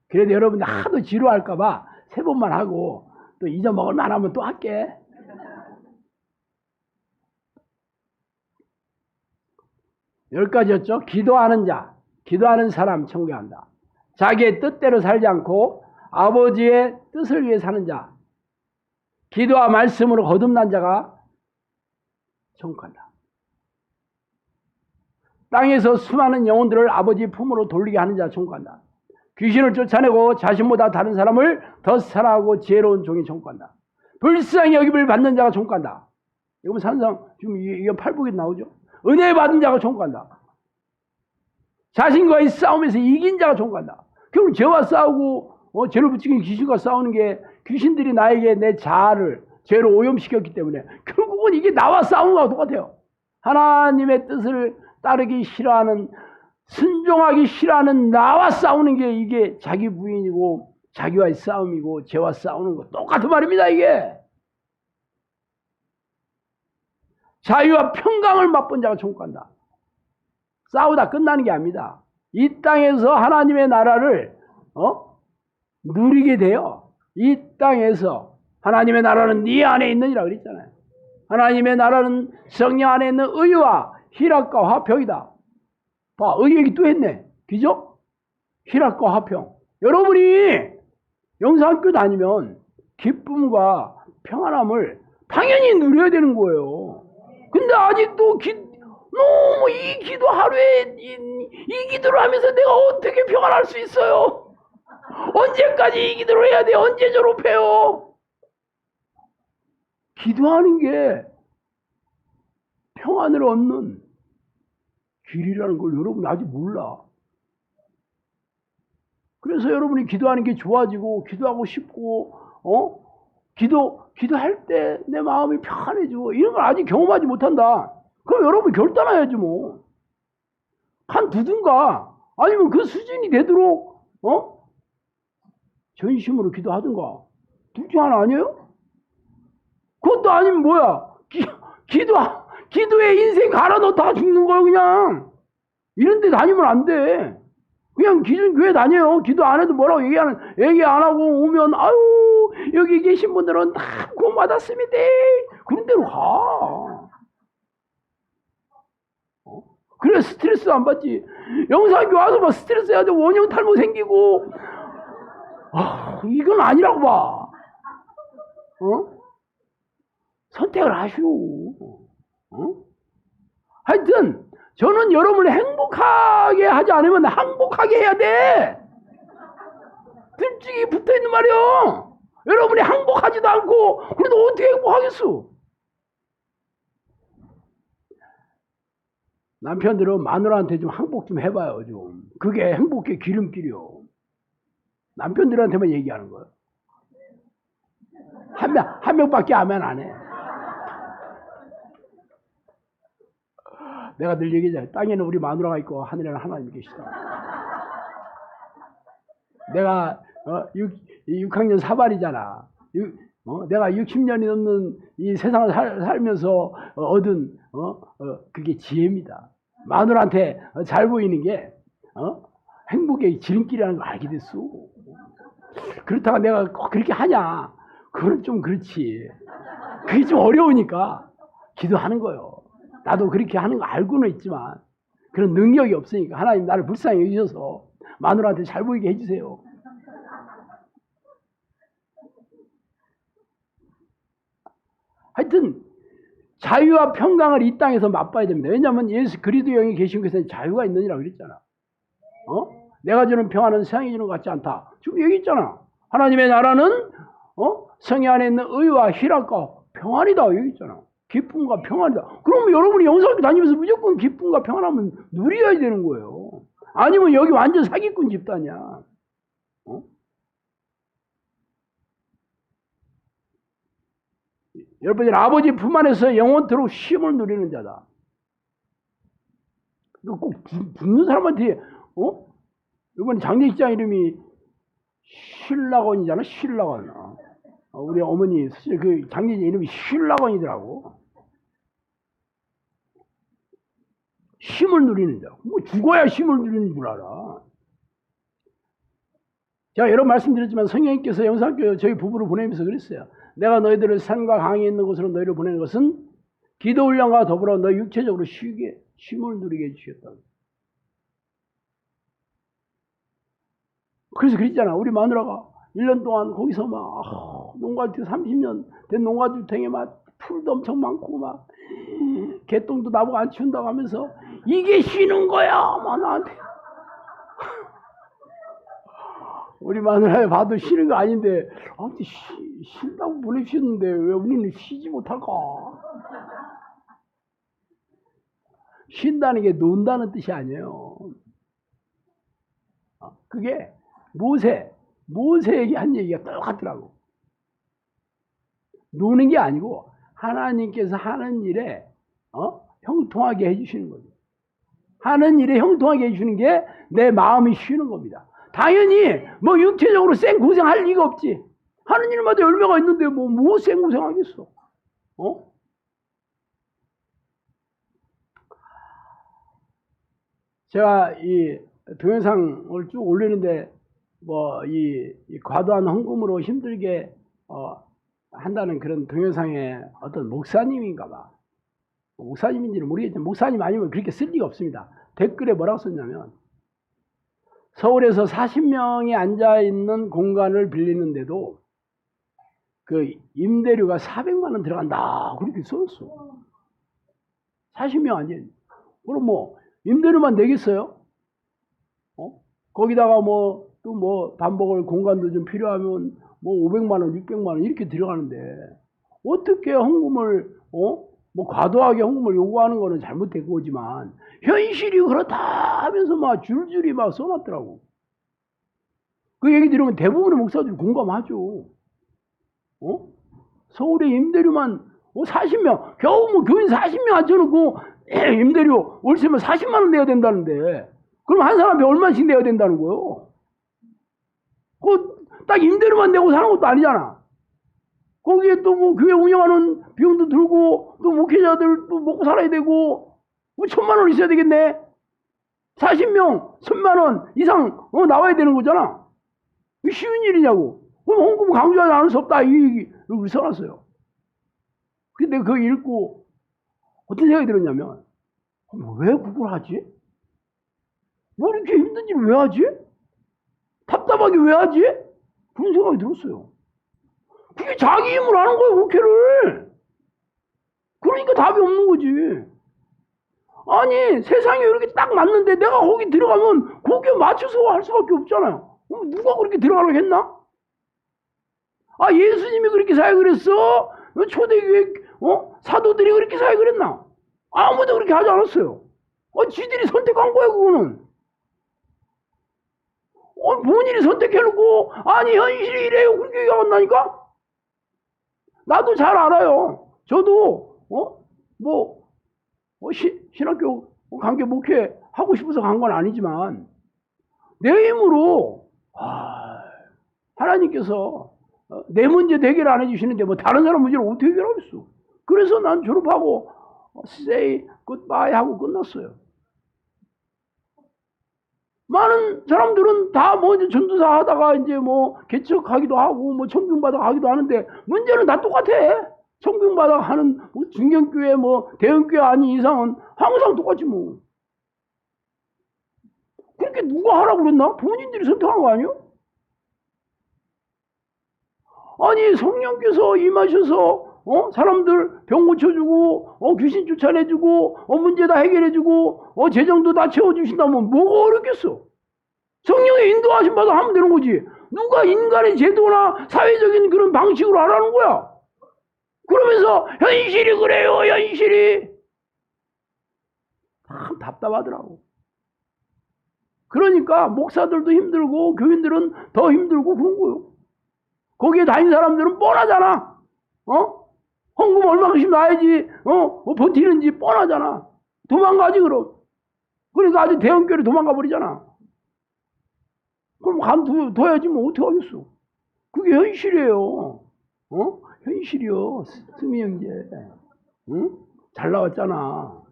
그래도 여러분들 하도 지루할까봐 3번만 하고 또 잊어먹을 만하면 또 할게. 열 가지였죠. 기도하는 자, 기도하는 사람 천국에 간다. 자기의 뜻대로 살지 않고 아버지의 뜻을 위해 사는 자, 기도와 말씀으로 거듭난 자가 천국 간다. 땅에서 수많은 영혼들을 아버지 품으로 돌리게 하는 자 천국 간다. 귀신을 쫓아내고 자신보다 다른 사람을 더 사랑하고 지혜로운 종이 천국 간다. 불쌍히 여김을 받는 자가 천국 간다. 이거 산상 지금 이게 팔복에 나오죠. 은혜 받은 자가 천국 간다. 자신과의 싸움에서 이긴 자가 천국 간다. 결국 죄와 싸우고 죄를 붙이긴 귀신과 싸우는 게 귀신들이 나에게 내 자아를 죄로 오염시켰기 때문에 결국은 이게 나와 싸우는 거와 똑같아요. 하나님의 뜻을 따르기 싫어하는, 순종하기 싫어하는 나와 싸우는 게 이게 자기 부인이고 자기와의 싸움이고 죄와 싸우는 거 똑같은 말입니다. 이게 자유와 평강을 맛본 자가 천국 간다. 싸우다 끝나는 게 아닙니다. 이 땅에서 하나님의 나라를 누리게 돼요. 이 땅에서 하나님의 나라는 네 안에 있느니라 그랬잖아요. 하나님의 나라는 성령 안에 있는 의와 희락과 화평이다. 봐, 의 얘기 또 했네. 그죠? 희락과 화평. 여러분이 영상학교 다니면 기쁨과 평안함을 당연히 누려야 되는 거예요. 근데 아직도 너무 이 기도 하루에 이 기도를 하면서 내가 어떻게 평안할 수 있어요? 언제까지 이 기도를 해야 돼? 언제 졸업해요? 기도하는 게 평안을 얻는 길이라는 걸 여러분이 아직 몰라. 그래서 여러분이 기도하는 게 좋아지고 기도하고 싶고 기도할 때 내 마음이 평안해지고 이런 걸 아직 경험하지 못한다. 그럼 여러분 결단해야지 뭐. 한 두든가 아니면 그 수준이 되도록 전심으로 기도하든가. 둘 중 하나 아니에요? 그것도 아니면 뭐야? 기도에 인생 갈아넣다 죽는 거예요 그냥. 이런 데 다니면 안 돼. 그냥 기존교회 다녀요. 기도 안 해도 뭐라고 얘기 안 하고 오면 아유 여기 계신 분들은 다 구원 받았습니다. 그런 데로 가. 그래 스트레스 안 받지. 영상교 와서 막 스트레스 해야 돼. 원형 탈모 생기고 이건 아니라고 봐. 선택을 하시오. 하여튼 저는 여러분을 행복하게 하지 않으면 항복하게 해야 돼. 둘중에 붙어있는 말이요. 여러분이 항복하지도 않고 그래도 어떻게 행복하겠어? 남편들은 마누라한테 좀 항복 좀 해봐요. 좀 그게 행복의 기름길이요. 남편들한테만 얘기하는 거예요. 한 명밖에 하면 안 해. 내가 늘 얘기하잖아요. 땅에는 우리 마누라가 있고 하늘에는 하나님이 계시다. 내가 6학년 4반이잖아. 내가 60년이 넘는 이 세상을 살면서 얻은 그게 지혜입니다. 마누라한테 잘 보이는 게 행복의 지름길이라는 걸 알게 됐어. 그렇다가 내가 꼭 그렇게 하냐? 그건 좀 그렇지. 그게 좀 어려우니까 기도하는 거예요. 나도 그렇게 하는 거 알고는 있지만 그런 능력이 없으니까 하나님 나를 불쌍히 여기셔서 마누라한테 잘 보이게 해주세요. 하여튼 자유와 평강을 이 땅에서 맛봐야 됩니다. 왜냐하면 예수 그리스도 영이 계신 곳에는 자유가 있느니라 그랬잖아. 내가 주는 평안은 세상이 주는 것 같지 않다. 지금 얘기했잖아. 하나님의 나라는 성령 안에 있는 의와 희락과 평안이다. 얘기했잖아. 기쁨과 평안이다. 그럼 여러분이 영상학교 다니면서 무조건 기쁨과 평안함은 누려야 되는 거예요. 아니면 여기 완전 사기꾼 집단이야. 여러분 아버지 품 안에서 영원토록 쉼을 누리는 자다. 이거 꼭 죽는 사람한테, 이번 장례식장 이름이 신라건이잖아, 신라건. 우리 어머니, 그 장례식 이름이 신라건이더라고. 힘을 누리는 자. 뭐 죽어야 힘을 누리는 줄 알아. 제가 여러 말씀드렸지만 성령님께서 영상교 저희 부부를 보내면서 그랬어요. 내가 너희들을 산과 강이 있는 곳으로 너희를 보내는 것은 기도 훈련과 더불어 너희 육체적으로 쉬게 힘을 누리게 해주셨다. 그래서 그랬잖아. 우리 마누라가 1년 동안 거기서 막 농가주택 30년 된 농가주택에 막 풀도 엄청 많고 막 개똥도 나보고 안 치운다고 하면서 이게 쉬는 거야 막 나한테. 우리 마누라에 봐도 쉬는 거 아닌데 아무튼 쉰다고 보내주셨는데 왜 우리는 쉬지 못할까? 쉰다는 게 논다는 뜻이 아니에요. 그게 모세에게 한 얘기가 똑같더라고. 노는 게 아니고 하나님께서 하는 일에 형통하게 해주시는 거죠. 하는 일에 형통하게 해주시는 게 내 마음이 쉬는 겁니다. 당연히 뭐 육체적으로 생고생할 리가 없지. 하는 일마다 열매가 있는데 뭐 생고생하겠어. 제가 이 동영상을 쭉 올리는데 뭐 이 과도한 헌금으로 힘들게 한다는 그런 동영상에 어떤 목사님인가 봐. 목사님인지는 모르겠지만 목사님 아니면 그렇게 쓸 리가 없습니다. 댓글에 뭐라고 썼냐면 서울에서 40명이 앉아있는 공간을 빌리는데도 그 임대료가 400만 원 들어간다 그렇게 썼어. 40명 앉아있는. 그럼 뭐 임대료만 내겠어요? 거기다가 또 뭐 반복을 공간도 좀 필요하면 뭐 500만 원, 600만 원 이렇게 들어가는데 어떻게 헌금을 뭐 과도하게 헌금을 요구하는 거는 잘못된 거지만 현실이 그렇다 하면서 막 줄줄이 막 써놨더라고. 그 얘기 들으면 대부분의 목사들이 공감하죠. 서울의 임대료만 40명, 겨우 뭐 교인 40명 앉혀놓고 임대료 월세면 40만 원 내야 된다는데 그럼 한 사람이 얼마씩 내야 된다는 거예요? 딱 임대료만 내고 사는 것도 아니잖아. 거기에 또 뭐 교회 운영하는 비용도 들고 또 목회자들 또 먹고 살아야 되고 뭐 1,000만 원 있어야 되겠네. 40명 1,000만 원 이상 나와야 되는 거잖아. 쉬운 일이냐고. 그럼 헌금 강조하지 않을 수 없다 이 얘기를 써놨어요. 근데 그거 읽고 어떤 생각이 들었냐면 왜 그걸 하지? 뭐 이렇게 힘든 일을 왜 하지? 답답하게 왜 하지? 그런 생각이 들었어요. 그게 자기 힘으로 하는 거예요, 국회를. 그러니까 답이 없는 거지. 아니, 세상에 이렇게 딱 맞는데 내가 거기 들어가면 거기에 맞춰서 할 수밖에 없잖아요. 누가 그렇게 들어가라고 했나? 예수님이 그렇게 사역을 했어? 초대교회, 사도들이 그렇게 사역을 했나? 아무도 그렇게 하지 않았어요. 지들이 선택한 거야, 그거는. 본인이 선택해놓고, 아니, 현실이 이래요. 그렇게 얘기한다니까? 나도 잘 알아요. 저도, 신학교 관계 목회 하고 싶어서 간 건 아니지만, 내 힘으로, 하나님께서 내 문제 해결 안 해주시는데, 뭐 다른 사람 문제를 어떻게 해결하겠어? 그래서 난 졸업하고, say goodbye 하고 끝났어요. 많은 사람들은 다 이제 전도사 하다가 이제 개척하기도 하고 청빙받아 가기도 하는데 문제는 다 똑같아. 청빙받아 하는 중견교회 대형교회 아닌 이상은 항상 똑같지 뭐. 그렇게 누가 하라고 그랬나? 본인들이 선택한 거 아니에요? 아니 성령께서 임하셔서 사람들 병 고쳐주고 귀신 쫓아내주고 문제 다 해결해주고 재정도 다 채워주신다면 뭐가 어렵겠어? 성령의 인도하심 받아 하면 되는 거지. 누가 인간의 제도나 사회적인 그런 방식으로 하라는 거야? 그러면서 현실이 그래요, 현실이. 참 답답하더라고. 그러니까 목사들도 힘들고 교인들은 더 힘들고 그런 거요. 거기에 다닌 사람들은 뻔하잖아. 헌금 얼마씩 놔야지, 버티는지 뻔하잖아. 도망가지, 그럼. 그러니까 아주 대형교회 도망가 버리잖아. 그럼 둬야지 뭐 어떻게 하겠어. 그게 현실이에요. 현실이요. 승미 형제. 응? 잘 나왔잖아.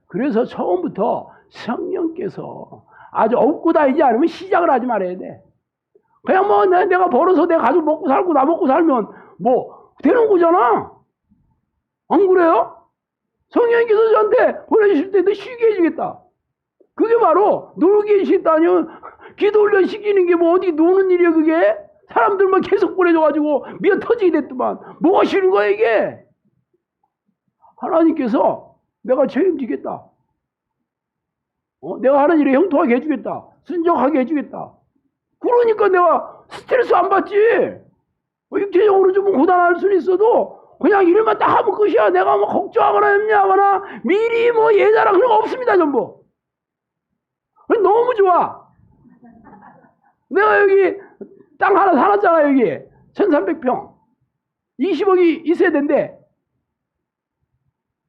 그래서 처음부터 성령께서 아주 업고 다니지 않으면 시작을 하지 말아야 돼. 그냥 뭐 내가 벌어서 내 가족 먹고 살고 나 먹고 살면 뭐 되는 거잖아. 안 그래요? 성령께서 저한테 보내주실 때 너 쉬게 해주겠다. 그게 바로 놀게 해주겠다니. 기도 훈련 시키는 게 뭐 어디 노는 일이야 그게? 사람들만 계속 보내줘가지고 미어 터지게 됐더만. 뭐가 싫은 거야 이게? 하나님께서 내가 책임지겠다. 내가 하는 일에 형통하게 해주겠다. 순종하게 해주겠다. 그러니까 내가 스트레스 안 받지. 육체적으로 좀 고단할 수는 있어도 그냥 일만 딱 하면 끝이야. 내가 뭐 걱정하거나 염려하거나 미리 뭐 예자랑 그런 거 없습니다. 전부. 너무 좋아. 내가 여기 땅 하나 사놨잖아. 여기 1300평 20억이 있어야 된대.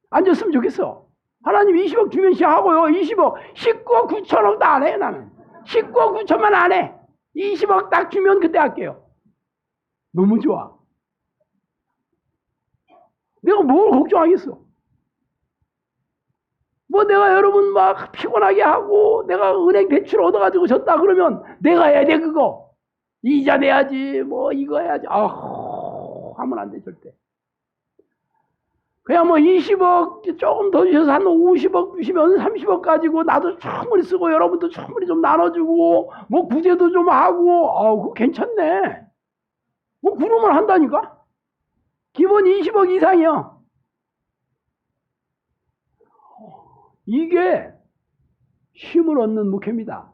앉았으면 좋겠어. 하나님 20억 주면 시작하고요. 20억 19억 9천억도 안 해. 나는 19억 9천만 안 해. 20억 딱 주면 그때 할게요. 너무 좋아. 내가 뭘 걱정하겠어. 뭐 내가 여러분 막 피곤하게 하고 내가 은행 대출 얻어가지고 졌다 그러면 내가 해야 돼 그거. 이자 내야지 뭐 이거 해야지. 하면 안 돼 절대. 그냥 뭐 20억 조금 더 주셔서 한 50억 주시면 30억 가지고 나도 충분히 쓰고 여러분도 충분히 좀 나눠주고 뭐 구제도 좀 하고 그거 괜찮네. 뭐 그러면 한다니까. 기본 20억 이상이요. 이게 힘을 얻는 목회입니다.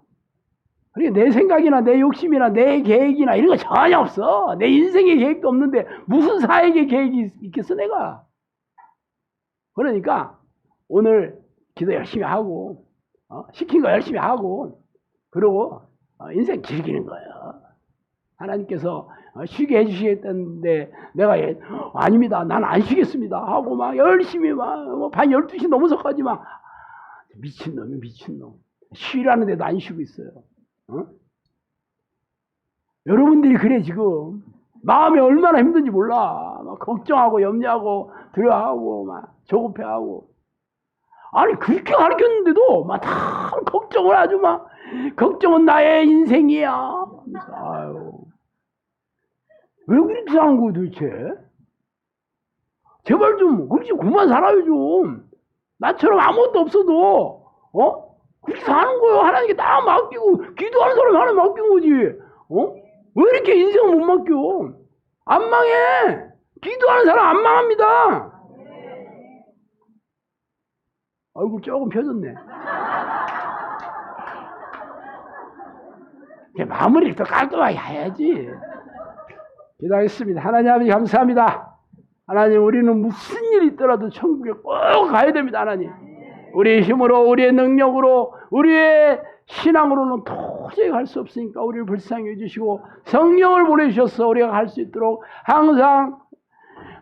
그러니까 내 생각이나 내 욕심이나 내 계획이나 이런 거 전혀 없어. 내 인생의 계획도 없는데 무슨 사역의 계획이 있겠어 내가. 그러니까 오늘 기도 열심히 하고 시킨 거 열심히 하고 그러고 인생 즐기는 거예요. 하나님께서 쉬게 해주시겠다는데 내가 아닙니다. 난 안 쉬겠습니다 하고 막 열심히 막 반 12시 넘어서까지 막 미친놈이 미친놈. 쉬라는데도 안 쉬고 있어요. 여러분들이 그래 지금 마음이 얼마나 힘든지 몰라. 막 걱정하고 염려하고 두려워하고 막 조급해하고. 아니 그렇게 가르쳤는데도 막 다 걱정을 아주 막 걱정은 나의 인생이야. 아유. 왜 그렇게 사는 거야 도대체? 제발 좀 그렇지 그만 살아요 좀. 나처럼 아무것도 없어도 그렇게 사는 거예요. 하나님께 딱 맡기고 기도하는 사람이 하나님 맡긴 거지. 왜 이렇게 인생을 못 맡겨? 안 망해. 기도하는 사람 안 망합니다. 얼굴 조금 펴졌네. 마무리를 더 깔끔하게 해야지. 기도하겠습니다. 하나님 아버지 감사합니다. 하나님 우리는 무슨 일이 있더라도 천국에 꼭 가야 됩니다. 하나님. 우리의 힘으로 우리의 능력으로 우리의 신앙으로는 도저히 갈 수 없으니까 우리를 불쌍히 해주시고 성령을 보내주셔서 우리가 갈 수 있도록 항상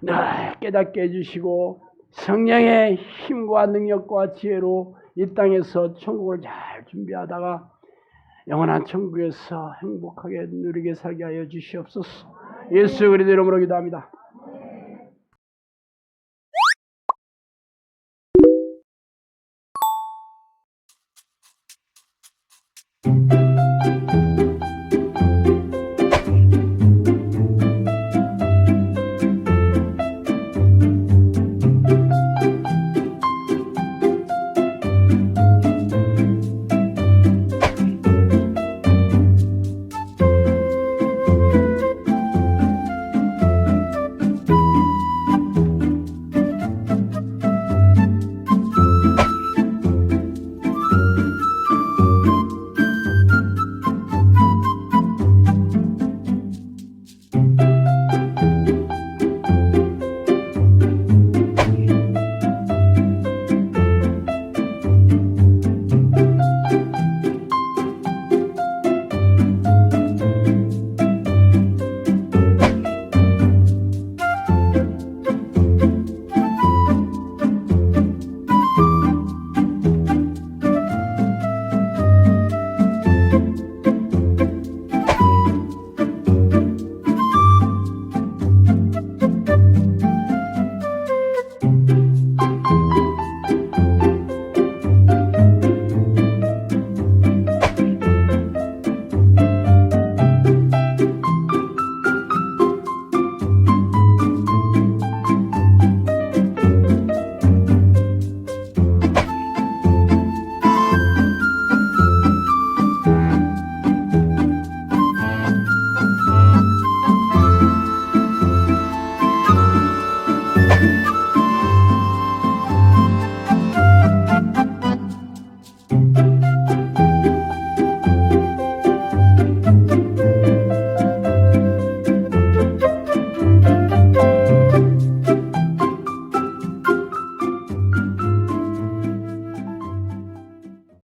늘 깨닫게 해주시고 성령의 힘과 능력과 지혜로 이 땅에서 천국을 잘 준비하다가 영원한 천국에서 행복하게 누리게 살게 하여 주시옵소서. 예수 그리스도 이름으로 기도합니다.